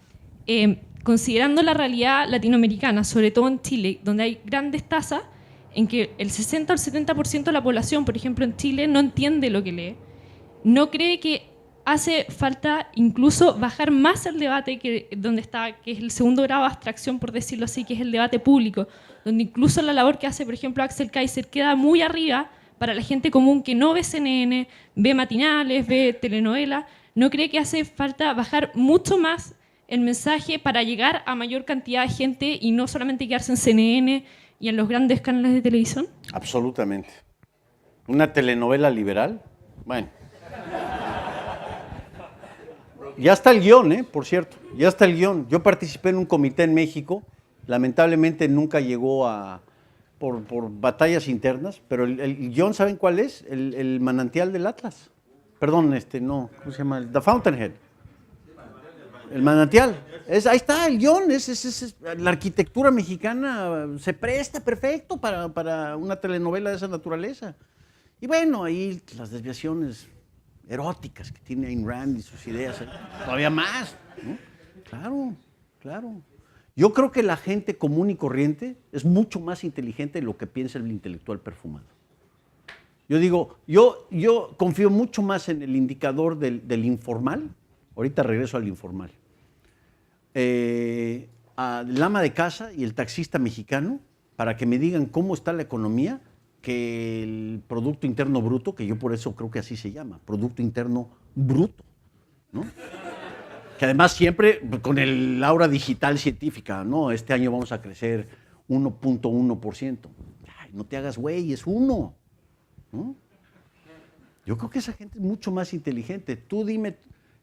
considerando la realidad latinoamericana, sobre todo en Chile, donde hay grandes tasas en que el 60 o el 70% de la población, por ejemplo, en Chile, no entiende lo que lee, ¿no cree que hace falta incluso bajar más el debate que es el segundo grado de abstracción, por decirlo así, que es el debate público, donde incluso la labor que hace, por ejemplo, Axel Kaiser queda muy arriba para la gente común que no ve CNN, ve matinales, ve telenovelas? ¿No cree que hace falta bajar mucho más el mensaje para llegar a mayor cantidad de gente y no solamente quedarse en CNN y en los grandes canales de televisión? Absolutamente. ¿Una telenovela liberal? Bueno. Ya está el guión, por cierto. Ya está el guión. Yo participé en un comité en México. Lamentablemente nunca llegó por batallas internas, pero el guión, ¿saben cuál es? El manantial del Atlas. Perdón, no, ¿cómo se llama? The Fountainhead. El manantial. Ahí está el guión. La arquitectura mexicana se presta perfecto para una telenovela de esa naturaleza. Y bueno, ahí las desviaciones eróticas que tiene Ayn Rand y sus ideas, todavía más, ¿no? Claro. Yo creo que la gente común y corriente es mucho más inteligente de lo que piensa el intelectual perfumado. Yo digo, yo confío mucho más en el indicador del informal. Ahorita regreso al informal. El ama de casa y el taxista mexicano, para que me digan cómo está la economía, que el Producto Interno Bruto, que yo por eso creo que así se llama, Producto Interno Bruto, ¿no? Que además siempre con el aura digital científica, ¿no? Este año vamos a crecer 1.1%. Ay, no te hagas güey, es 1%. ¿No? Yo creo que esa gente es mucho más inteligente. Tú dime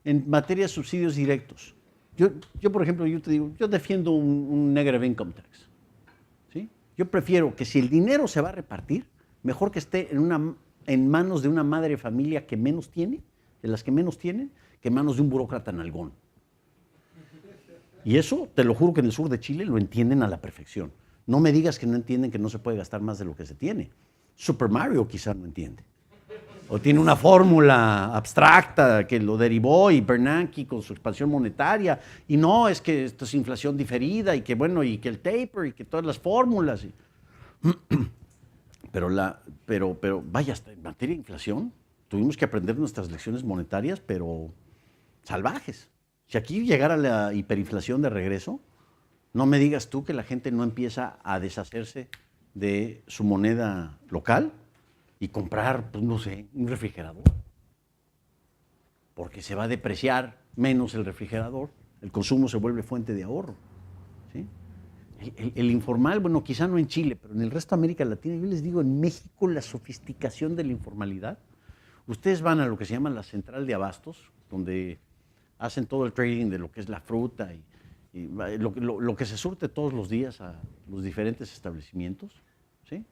en materia de subsidios directos. Yo por ejemplo, yo te digo, yo defiendo un negative income tax. ¿Sí? Yo prefiero que si el dinero se va a repartir, mejor que esté en manos de una madre de familia que menos tiene, de las que menos tienen, que en manos de un burócrata nalgón. Y eso, te lo juro que en el sur de Chile lo entienden a la perfección. No me digas que no entienden que no se puede gastar más de lo que se tiene. Super Mario quizás no entiende. O tiene una fórmula abstracta que lo derivó y Bernanke con su expansión monetaria. Y no, es que esto es inflación diferida y que bueno, y que el taper y que todas las fórmulas. Pero vaya, hasta en materia de inflación tuvimos que aprender nuestras lecciones monetarias, pero salvajes. Si aquí llegara la hiperinflación de regreso, no me digas tú que la gente no empieza a deshacerse de su moneda local y comprar, pues no sé, un refrigerador. Porque se va a depreciar menos el refrigerador, el consumo se vuelve fuente de ahorro. ¿Sí? El informal, bueno, quizá no en Chile, pero en el resto de América Latina, yo les digo, en México la sofisticación de la informalidad. Ustedes van a lo que se llama la central de abastos, donde hacen todo el trading de lo que es la fruta y lo que se surte todos los días a los diferentes establecimientos, ¿sí?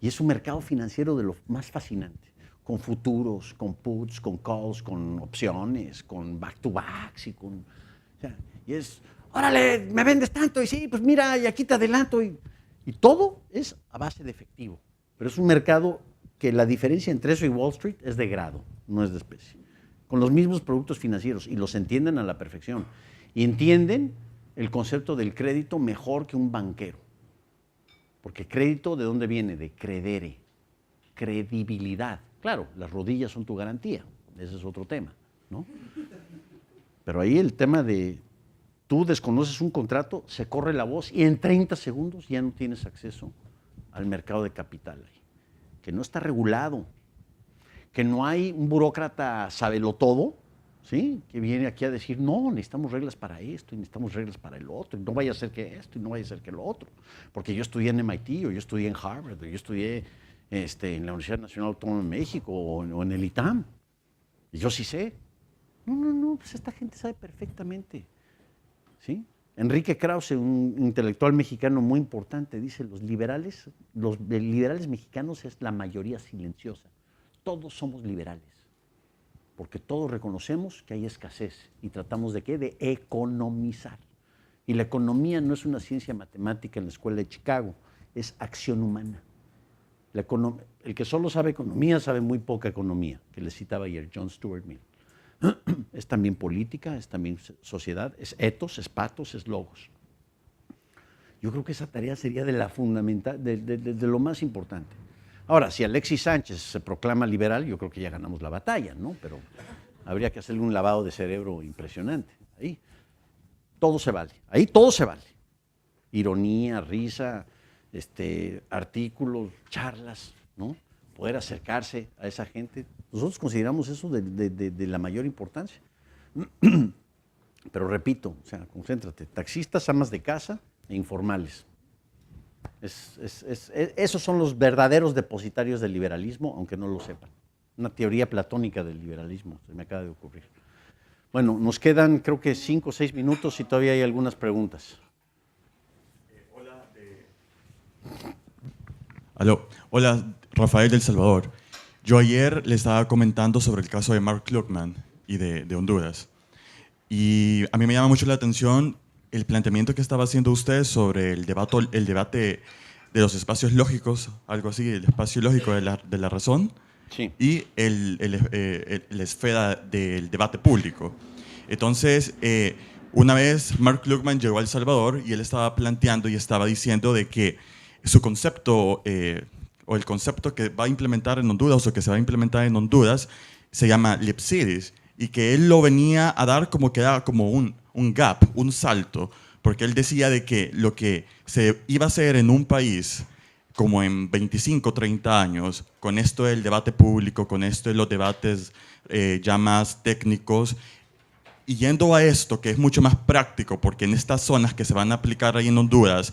Y es un mercado financiero de lo más fascinante, con futuros, con puts, con calls, con opciones, con back-to-backs y es, órale, me vendes tanto y sí, pues mira, y aquí te adelanto y todo es a base de efectivo. Pero es un mercado que la diferencia entre eso y Wall Street es de grado, no es de especie. con los mismos productos financieros y los entienden a la perfección. Y entienden el concepto del crédito mejor que un banquero. Porque crédito, ¿de dónde viene? De credere, credibilidad. Claro, las rodillas son tu garantía, ese es otro tema, ¿no? Pero ahí el tema de tú desconoces un contrato, se corre la voz y en 30 segundos ya no tienes acceso al mercado de capital ahí, que no está regulado, que no hay un burócrata sabelotodo, ¿sí? Que viene aquí a decir, no, necesitamos reglas para esto y necesitamos reglas para el otro, y no vaya a ser que esto y no vaya a ser que lo otro, porque yo estudié en MIT o yo estudié en Harvard o yo estudié en la Universidad Nacional Autónoma de México o en el ITAM, y yo sí sé. No, pues esta gente sabe perfectamente, ¿sí? Enrique Krause, un intelectual mexicano muy importante, dice, los liberales mexicanos es la mayoría silenciosa. Todos somos liberales, porque todos reconocemos que hay escasez y tratamos de ¿qué? De economizar. Y la economía no es una ciencia matemática en la escuela de Chicago, es acción humana. El que solo sabe economía sabe muy poca economía, que le citaba ayer John Stuart Mill. Es también política, es también sociedad, es ethos, es pathos, es logos. Yo creo que esa tarea sería de la fundamental, de lo más importante. Ahora, si Alexis Sánchez se proclama liberal, yo creo que ya ganamos la batalla, ¿no? Pero habría que hacerle un lavado de cerebro impresionante. Ahí todo se vale, ahí todo se vale. Ironía, risa, artículos, charlas, ¿no? Poder acercarse a esa gente. Nosotros consideramos eso de la mayor importancia. Pero repito, o sea, concéntrate, taxistas, amas de casa e informales. Esos son los verdaderos depositarios del liberalismo, aunque no lo sepan. Una teoría platónica del liberalismo, se me acaba de ocurrir. Bueno, nos quedan creo que 5 o 6 minutos y todavía hay algunas preguntas. Hola, Rafael del Salvador. Yo ayer le estaba comentando sobre el caso de Mark Klugman y de Honduras. Y a mí me llama mucho la atención el planteamiento que estaba haciendo usted sobre el debate de los espacios lógicos, algo así, el espacio lógico de la razón, Sí. y la esfera del debate público. Entonces, una vez Mark Klugman llegó a El Salvador y él estaba planteando y estaba diciendo de que su concepto, o el concepto que va a implementar en Honduras o que se va a implementar en Honduras, se llama Lipsidis, y que él lo venía a dar como que era como un gap, un salto, porque él decía de que lo que se iba a hacer en un país como en 25, 30 años, con esto del debate público, con esto de los debates ya más técnicos, y yendo a esto que es mucho más práctico, porque en estas zonas que se van a aplicar ahí en Honduras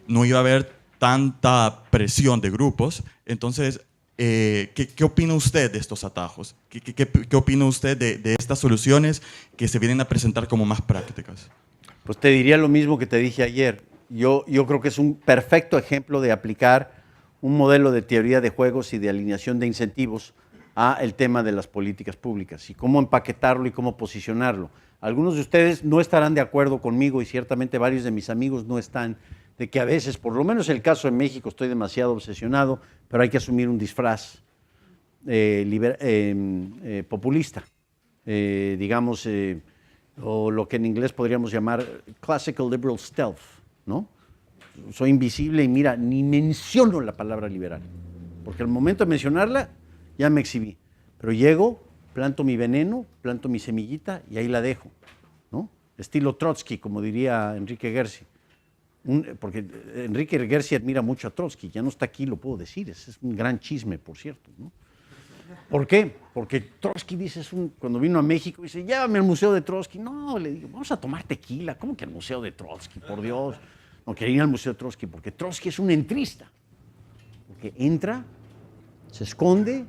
no iba a haber tanta presión de grupos. Entonces, ¿qué opina usted de estos atajos? ¿Qué opina usted de estas soluciones que se vienen a presentar como más prácticas? Pues te diría lo mismo que te dije ayer. Yo creo que es un perfecto ejemplo de aplicar un modelo de teoría de juegos y de alineación de incentivos a el tema de las políticas públicas y cómo empaquetarlo y cómo posicionarlo. Algunos de ustedes no estarán de acuerdo conmigo y ciertamente varios de mis amigos no están, de que a veces, por lo menos en el caso de México, estoy demasiado obsesionado, pero hay que asumir un disfraz populista, digamos, o lo que en inglés podríamos llamar classical liberal stealth, ¿no? Soy invisible y mira, ni menciono la palabra liberal, porque al momento de mencionarla ya me exhibí, pero llego, planto mi veneno, planto mi semillita y ahí la dejo, ¿no? Estilo Trotsky, como diría Enrique Gersi. Porque Enrique Gersi admira mucho a Trotsky, ya no está aquí, lo puedo decir, es un gran chisme, por cierto, ¿no? ¿Por qué? Porque Trotsky dice, cuando vino a México, dice, llévame al museo de Trotsky. No, le digo, vamos a tomar tequila. ¿Cómo que al museo de Trotsky? Por Dios. No, quería ir al museo de Trotsky, porque Trotsky es un entrista. Porque entra, se esconde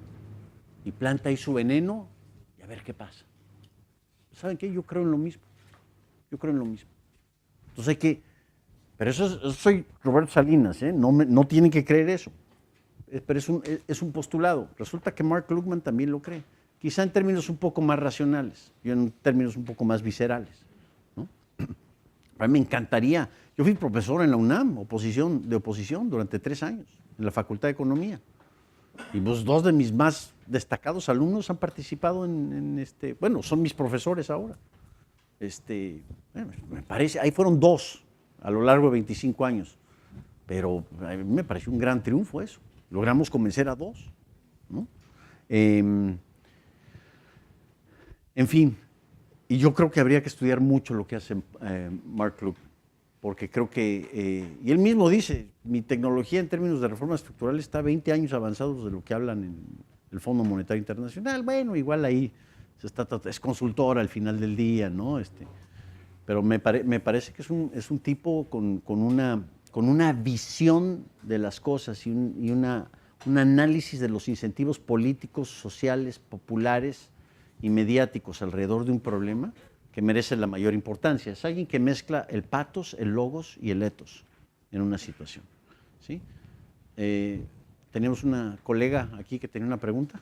y planta ahí su veneno y a ver qué pasa. ¿Saben qué? Yo creo en lo mismo. Yo creo en lo mismo. Entonces hay que... Pero eso soy Roberto Salinas, ¿eh? No tienen que creer eso. Pero es un postulado. Resulta que Mark Klugman también lo cree. Quizá en términos un poco más racionales, yo en términos un poco más viscerales, ¿no? A mí me encantaría. Yo fui profesor en la UNAM, de oposición, durante 3 años, en la Facultad de Economía. Y pues 2 de mis más destacados alumnos han participado bueno, son mis profesores ahora. Bueno, me parece, ahí fueron 2 a lo largo de 25 años. Pero a mí me pareció un gran triunfo eso. Logramos convencer a 2, ¿no? En fin, y yo creo que habría que estudiar mucho lo que hace Mark Krugman, porque creo que, y él mismo dice, mi tecnología en términos de reforma estructural está 20 años avanzados de lo que hablan en el Fondo Monetario Internacional. Bueno, igual ahí es consultora al final del día, ¿no? Pero me parece que es un tipo con una visión de las cosas y un análisis de los incentivos políticos, sociales, populares y mediáticos alrededor de un problema que merece la mayor importancia. Es alguien que mezcla el patos, el logos y el ethos en una situación, ¿sí? Tenemos una colega aquí que tenía una pregunta.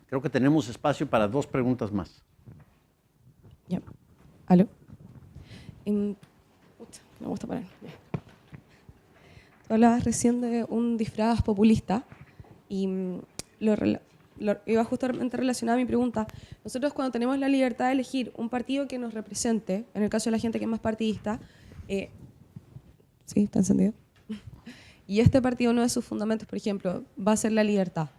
Creo que tenemos espacio para 2 preguntas más. Ya. ¿Aló? Me gusta poner. Tú hablabas recién de un disfraz populista y lo iba justamente relacionado a mi pregunta. Nosotros cuando tenemos la libertad de elegir un partido que nos represente, en el caso de la gente que es más partidista, ¿sí? ¿Está encendido? Y este partido, uno de sus fundamentos, por ejemplo, va a ser la libertad.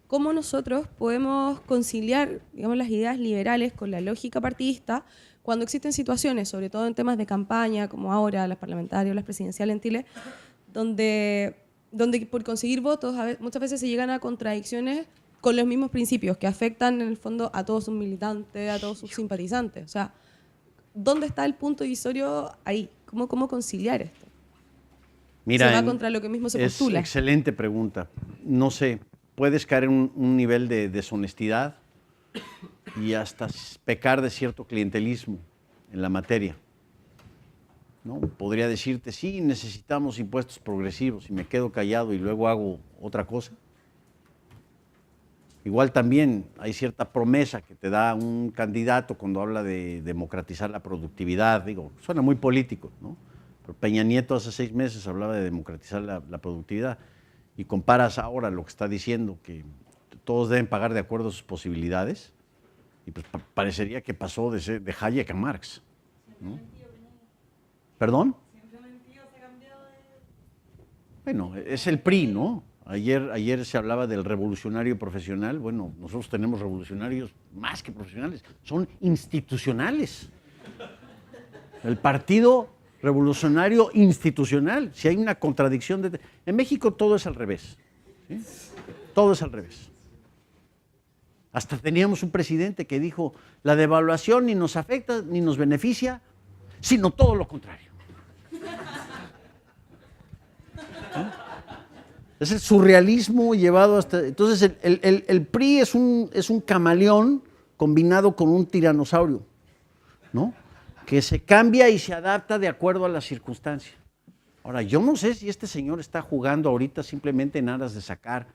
¿Cómo nosotros podemos conciliar, digamos, las ideas liberales con la lógica partidista cuando existen situaciones, sobre todo en temas de campaña, como ahora las parlamentarias o las presidenciales en Chile, donde por conseguir votos muchas veces se llegan a contradicciones con los mismos principios que afectan en el fondo a todos sus militantes, a todos sus simpatizantes? O sea, ¿dónde está el punto divisorio ahí? ¿Cómo conciliar esto? Mira, se va contra lo que mismo se postula. Es excelente pregunta. No sé, puedes caer en un nivel de deshonestidad y hasta pecar de cierto clientelismo en la materia, ¿no? Podría decirte, sí, necesitamos impuestos progresivos y me quedo callado y luego hago otra cosa. Igual también hay cierta promesa que te da un candidato cuando habla de democratizar la productividad. Digo, suena muy político, ¿no? Pero Peña Nieto hace 6 meses hablaba de democratizar la productividad y comparas ahora lo que está diciendo, que todos deben pagar de acuerdo a sus posibilidades, y pues parecería que pasó de Hayek a Marx, ¿no? ¿Perdón? Bueno, es el PRI, ¿no? Ayer se hablaba del revolucionario profesional. Bueno, nosotros tenemos revolucionarios más que profesionales, son institucionales. El Partido Revolucionario Institucional. Si hay una contradicción, en México todo es al revés, ¿sí? Todo es al revés. Hasta teníamos un presidente que dijo, la devaluación ni nos afecta ni nos beneficia, sino todo lo contrario. Es el surrealismo llevado hasta... Entonces, el PRI es un camaleón combinado con un tiranosaurio, ¿no? Que se cambia y se adapta de acuerdo a la circunstancia. Ahora, yo no sé si este señor está jugando ahorita simplemente en aras de sacar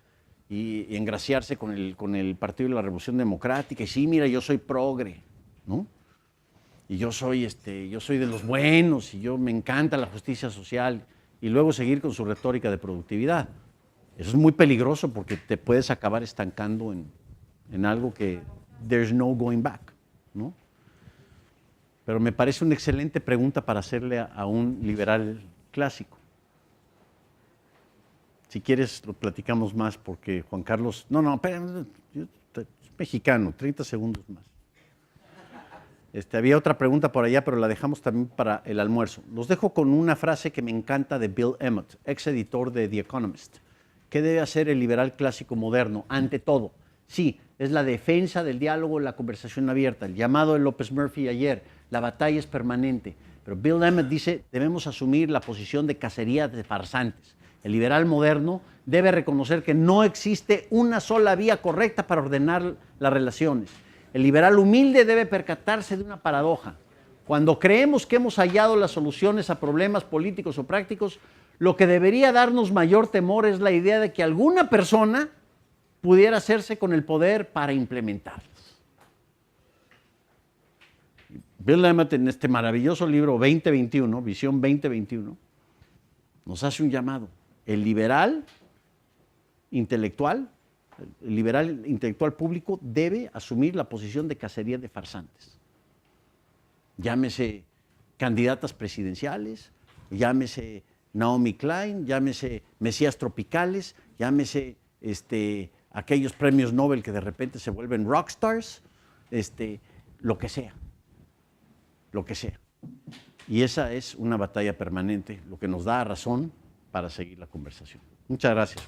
y engraciarse con el Partido de la Revolución Democrática. Y sí, mira, yo soy progre, ¿no? Y yo soy de los buenos y me encanta la justicia social. Y luego seguir con su retórica de productividad. Eso es muy peligroso porque te puedes acabar estancando en algo que there's no going back, ¿no? Pero me parece una excelente pregunta para hacerle a un liberal clásico. Si quieres lo platicamos más porque Juan Carlos... No, espera, es mexicano, 30 segundos más. Había otra pregunta por allá, pero la dejamos también para el almuerzo. Los dejo con una frase que me encanta de Bill Emmott, ex editor de The Economist. ¿Qué debe hacer el liberal clásico moderno? Ante todo, sí, es la defensa del diálogo, la conversación abierta, el llamado de López Murphy ayer, la batalla es permanente. Pero Bill Emmott dice, debemos asumir la posición de cacería de farsantes. El liberal moderno debe reconocer que no existe una sola vía correcta para ordenar las relaciones. El liberal humilde debe percatarse de una paradoja. Cuando creemos que hemos hallado las soluciones a problemas políticos o prácticos, lo que debería darnos mayor temor es la idea de que alguna persona pudiera hacerse con el poder para implementarlas. Bill Emmott, en este maravilloso libro 2021, Visión 2021, nos hace un llamado. El liberal intelectual, el liberal intelectual público debe asumir la posición de cacería de farsantes. Llámese candidatas presidenciales, llámese Naomi Klein, llámese Mesías Tropicales, llámese aquellos premios Nobel que de repente se vuelven rockstars, lo que sea, lo que sea. Y esa es una batalla permanente, lo que nos da razón para seguir la conversación. Muchas gracias.